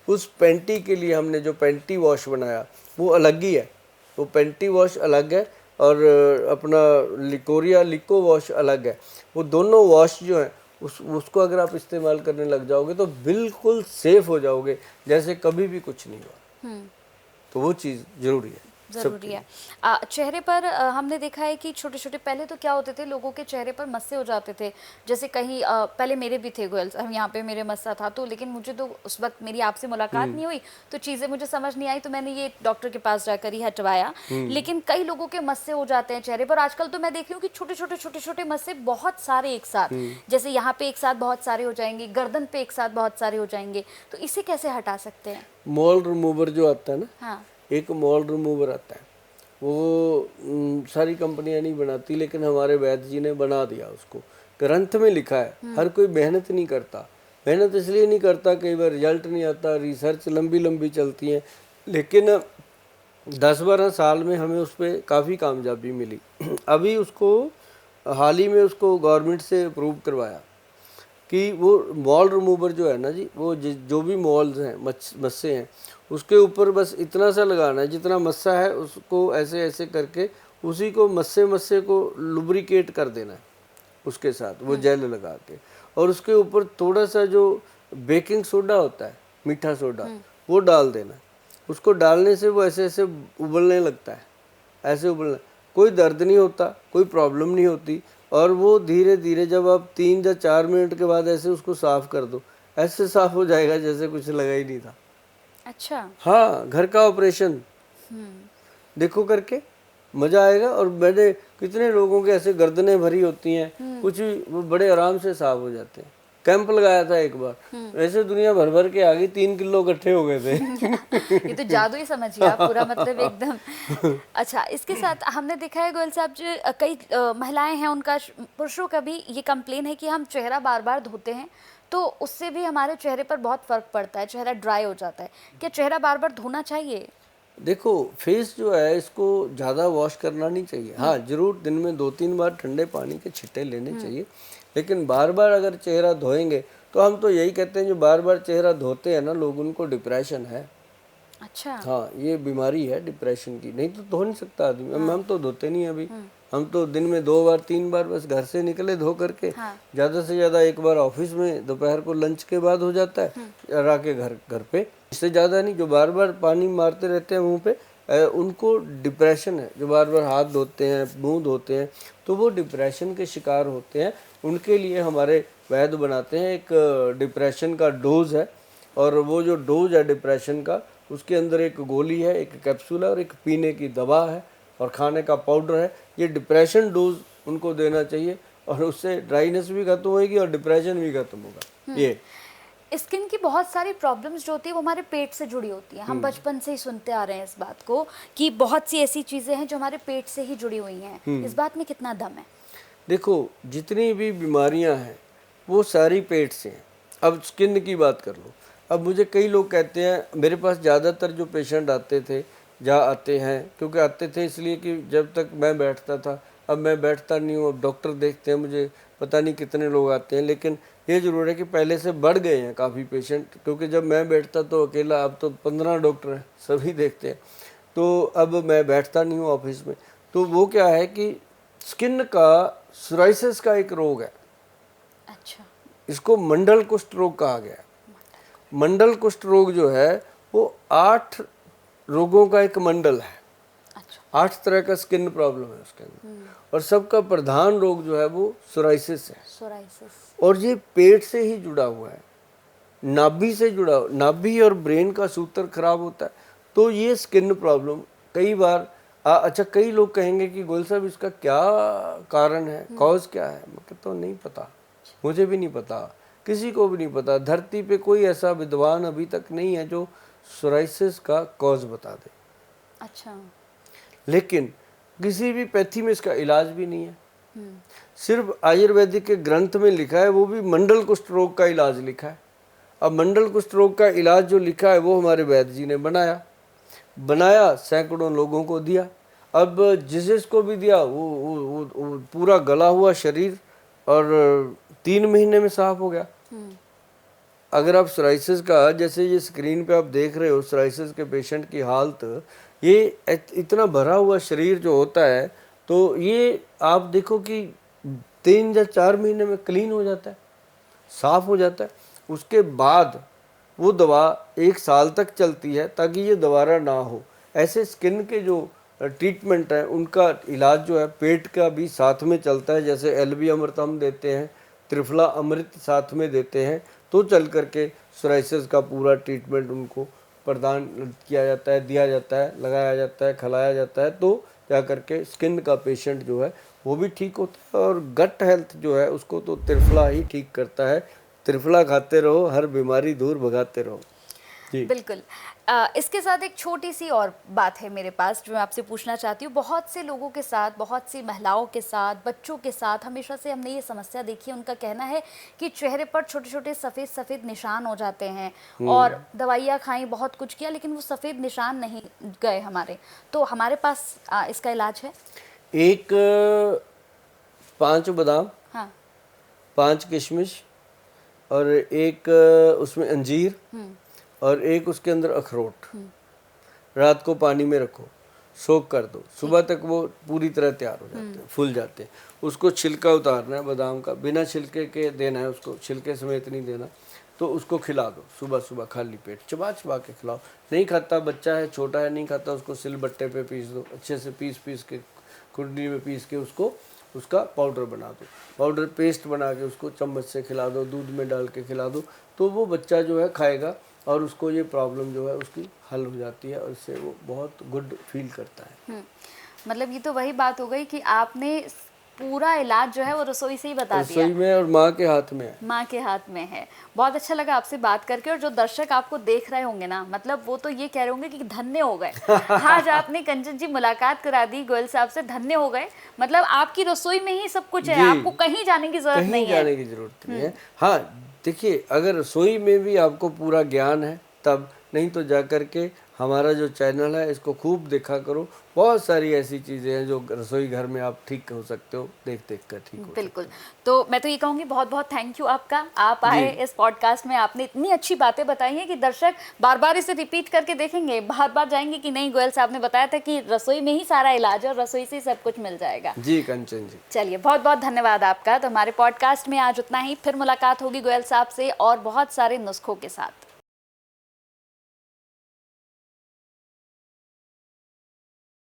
उस पैंटी के लिए हमने जो पैंटी वॉश बनाया वो अलग ही है, वो पैंटी वॉश अलग है और अपना लिकोरिया लिको वॉश अलग है। वो दोनों वॉश जो हैं उसको अगर आप इस्तेमाल करने लग जाओगे तो बिल्कुल सेफ हो जाओगे, जैसे कभी भी कुछ नहीं हुआ। तो वो चीज़ ज़रूरी है। चेहरे पर हमने देखा है कि छोटे छोटे, पहले तो क्या होते थे, लोगों के चेहरे पर मस्से हो जाते थे। जैसे कहीं पहले मेरे भी थे गोयल्स, हम यहाँ पे मेरे मस्सा था, तो लेकिन मुझे तो उस वक्त मेरी आपसे मुलाकात नहीं हुई, तो चीज़ें मुझे समझ नहीं आई, तो मैंने ये डॉक्टर के पास जाकर ही हटवाया। लेकिन कई लोगों के मस्से हो जाते हैं चेहरे पर। आजकल तो मैं देख रही हूँ कि छोटे छोटे मस्से बहुत सारे एक साथ, जैसे यहाँ पे एक साथ बहुत सारे हो जाएंगे, गर्दन पे एक साथ बहुत सारे हो जाएंगे, तो इसे कैसे हटा सकते हैं? मॉल रिमूवर जो आता है ना, हाँ, एक मॉल रिमूवर आता है, वो सारी कंपनियां नहीं बनाती, लेकिन हमारे वैद्य जी ने बना दिया उसको। ग्रंथ में लिखा है, हर कोई मेहनत नहीं करता। मेहनत इसलिए नहीं करता, कई बार रिजल्ट नहीं आता, रिसर्च लंबी चलती है, लेकिन 10-12 साल में हमें उस पर काफ़ी कामयाबी मिली। अभी उसको हाल ही में उसको गवर्नमेंट से अप्रूव करवाया कि वो मॉल रिमूवर जो है ना जी, वो जो भी मॉल्स हैं, मस्से हैं, उसके ऊपर बस इतना सा लगाना है जितना मस्सा है, उसको ऐसे ऐसे करके उसी को मस्से को लुब्रिकेट कर देना है उसके साथ, वो जेल लगा के, और उसके ऊपर थोड़ा सा जो बेकिंग सोडा होता है, मीठा सोडा, वो डाल देना। उसको डालने से वो ऐसे ऐसे उबलने लगता है, ऐसे उबलना, कोई दर्द नहीं होता, कोई प्रॉब्लम नहीं होती, और वो धीरे धीरे जब आप 3 या 4 मिनट के बाद ऐसे उसको साफ कर दो, ऐसे साफ हो जाएगा जैसे कुछ लगा ही नहीं था। अच्छा। हाँ, घर का ऑपरेशन देखो करके, मजा आएगा। और मैंने कितने लोगों के ऐसे गर्दनें भरी होती हैं, कुछ भी, वो बड़े आराम से साफ हो जाते हैं। कैंप लगाया था एक बार, ऐसे दुनिया भर भर के आ गई, 3 किलो इकट्ठे हो गए थे। ये तो जादू ही समझिए आप पूरा, मतलब एकदम। अच्छा, इसके साथ हमने देखा है गोयल साहब जो कई महिलाएं हैं, उनका पुरुषों का भी ये कंप्लेन है कि हम चेहरा बार बार धोते हैं तो उससे भी हमारे चेहरे पर बहुत फर्क पड़ता है, चेहरा ड्राई हो जाता है। क्या चेहरा बार बार धोना चाहिए? देखो, फेस जो है इसको ज़्यादा वॉश करना नहीं चाहिए। हाँ, जरूर दिन में 2-3 बार ठंडे पानी के छिट्टे लेने चाहिए, लेकिन बार बार अगर चेहरा धोएंगे तो हम तो यही कहते हैं, जो बार बार चेहरा धोते हैं ना लोग, उनको डिप्रेशन है। अच्छा। हाँ, ये बीमारी है डिप्रेशन की, नहीं तो धो नहीं सकता आदमी। हम तो धोते नहीं अभी, हम तो दिन में 2 बार 3 बार बस घर से निकले धो करके, ज़्यादा से ज़्यादा 1 बार ऑफिस में दोपहर को लंच के बाद हो जाता है, और आके घर पे, इससे ज़्यादा नहीं। जो बार बार पानी मारते रहते हैं मुंह पे, उनको डिप्रेशन है। जो बार बार हाथ धोते हैं, मुंह धोते हैं, तो वो डिप्रेशन के शिकार होते हैं। उनके लिए हमारे वैद्य बनाते हैं एक डिप्रेशन का डोज है, और वो जो डोज है डिप्रेशन का, उसके अंदर एक गोली है, एक कैप्सूल है, और एक पीने की दवा है, और खाने का पाउडर है। ये डिप्रेशन डोज उनको देना चाहिए, और उससे ड्राइनेस भी खत्म होगी और डिप्रेशन भी खत्म होगा। ये स्किन की बहुत सारी प्रॉब्लम्स जो होती है वो हमारे पेट से जुड़ी होती हैं। हम बचपन से ही सुनते आ रहे हैं इस बात को कि बहुत सी ऐसी चीज़ें हैं जो हमारे पेट से ही जुड़ी हुई हैं। इस बात में कितना दम है? देखो, जितनी भी बीमारियां हैं वो सारी पेट से हैं। अब स्किन की बात कर लो। अब मुझे कई लोग कहते हैं, मेरे पास ज़्यादातर जो पेशेंट आते थे, आते हैं, क्योंकि आते थे इसलिए कि जब तक मैं बैठता था, अब मैं बैठता नहीं हूँ, अब डॉक्टर देखते हैं मुझे, पता नहीं कितने लोग आते हैं, लेकिन ये ज़रूर है कि पहले से बढ़ गए हैं काफ़ी पेशेंट, क्योंकि जब मैं बैठता तो अकेला, अब तो 15 डॉक्टर हैं, सभी देखते हैं। तो अब मैं बैठता नहीं हूँ ऑफिस में। तो वो क्या है कि स्किन का सोराइसिस का एक रोग है। अच्छा। इसको मंडल कुष्ठ रोग कहा गया है। मंडल कुष्ठ रोग जो है वो 8 रोगों का एक मंडल है। अच्छा। 8 तरह का स्किन प्रॉब्लम है उसके अंदर, और सबका प्रधान रोग जो है वो सोराइसिस है। सोराइसिस। और ये पेट से ही जुड़ा हुआ है, नाभि से जुड़ा, नाभि और ब्रेन का सूत्र खराब होता है, तो ये स्किन प्रॉब्लम कई बार अच्छा, कई लोग कहेंगे कि गोयल साहब इसका क्या कारण है, कॉज क्या है? मैं कहता हूँ नहीं पता, मुझे भी नहीं पता, किसी को भी नहीं पता। धरती पे कोई ऐसा विद्वान अभी तक नहीं है जो सोराइसिस का कॉज बता दे। अच्छा। लेकिन किसी भी पैथी में इसका इलाज भी नहीं है। सिर्फ आयुर्वेदिक के ग्रंथ में लिखा है, वो भी मंडल कुष्ठ रोग का इलाज लिखा है। अब मंडल कुष्ठ रोग का इलाज जो लिखा है वो हमारे वैद्य जी ने बनाया, सैकड़ों लोगों को दिया। अब जिसको भी दिया वो पूरा गला हुआ शरीर, और 3 महीने में साफ हो गया। अगर आप सोराइसिस का, जैसे ये स्क्रीन पे आप देख रहे हो, सोराइसिस के पेशेंट की हालत, ये इतना भरा हुआ शरीर जो होता है, तो ये आप देखो कि 3 या 4 महीने में क्लीन हो जाता है, साफ हो जाता है। उसके बाद वो दवा 1 साल तक चलती है ताकि ये दोबारा ना हो। ऐसे स्किन के जो ट्रीटमेंट है उनका इलाज जो है पेट का भी साथ में चलता है। जैसे एलबी अमृत हम देते हैं, त्रिफला अमृत साथ में देते हैं, तो चल करके सोराइसिस का पूरा ट्रीटमेंट उनको प्रदान किया जाता है, दिया जाता है, लगाया जाता है, खिलाया जाता है, तो जा करके स्किन का पेशेंट जो है वो भी ठीक होता है। और गट हेल्थ जो है उसको तो त्रिफला ही ठीक करता है। त्रिफला खाते रहो, हर बीमारी दूर भगाते रहो। जी बिल्कुल। इसके साथ एक छोटी सी और बात है मेरे पास जो मैं आपसे पूछना चाहती हूँ। बहुत से लोगों के साथ, बहुत सी महिलाओं के साथ, बच्चों के साथ हमेशा से हमने ये समस्या देखी है। उनका कहना है कि चेहरे पर छोटे छोटे सफ़ेद सफ़ेद निशान हो जाते हैं, और दवाइयाँ खाई, बहुत कुछ किया, लेकिन वो सफ़ेद निशान नहीं गए हमारे। तो हमारे पास इसका इलाज है? एक 5 बादाम, हाँ। 5 किशमिश, और एक उसमें अंजीर और एक उसके अंदर अखरोट। रात को पानी में रखो, सोख कर दो, सुबह तक वो पूरी तरह तैयार हो जाते हैं, फूल जाते हैं। उसको छिलका उतारना है बादाम का, बिना छिलके के देना है उसको, छिलके समेत नहीं देना। तो उसको खिला दो सुबह सुबह खाली पेट, चबा चबा के खिलाओ। नहीं खाता, बच्चा है, छोटा है, नहीं खाता, उसको सिलबट्टे पे पीस दो, अच्छे से पीस के कुंडी में पीस के उसको उसका पाउडर बना दो, पाउडर पेस्ट बना के उसको चम्मच से खिला दो, दूध में डाल के खिला दो। तो वो बच्चा जो है खाएगा और उसको ये प्रॉब्लम जो है उसकी हल हो जाती है और इससे वो बहुत गुड फील करता है। मतलब ये तो वही बात हो गई कि आपने पूरा इलाज जो है वो रसोई से ही बता दिया। रसोई में और माँ के हाथ में है। माँ के हाथ में है। बहुत अच्छा लगा आपसे बात करके, और जो दर्शक आपको देख रहे होंगे ना, मतलब वो तो ये कह रहे होंगे कि धन्य हो गए, आज आपने कंचन जी मुलाकात करा दी गोयल साहब से, धन्य हो गए। मतलब आपकी रसोई में ही सब कुछ है, आपको कहीं जाने की जरूरत नहीं है। कहीं जाने की जरूरत नहीं है। हाँ देखिए, अगर रसोई में भी आपको पूरा ज्ञान है तब, नहीं तो जा कर के हमारा जो चैनल है इसको खूब देखा करो। बहुत सारी ऐसी चीज़ें हैं जो रसोई घर में आप ठीक हो सकते हो, देख कर ठीक हो। बिल्कुल। तो मैं तो ये कहूँगी बहुत बहुत थैंक यू आपका, आप आए इस पॉडकास्ट में, आपने इतनी अच्छी बातें बताई हैं कि दर्शक बार बार इसे रिपीट करके देखेंगे, बार बार जाएंगे कि नहीं गोयल साहब ने बताया था कि रसोई में ही सारा इलाज है और रसोई से ही सब कुछ मिल जाएगा। जी कंचन जी, चलिए बहुत बहुत धन्यवाद आपका। तो हमारे पॉडकास्ट में आज उतना ही, फिर मुलाकात होगी गोयल साहब से और बहुत सारे नुस्खों के साथ।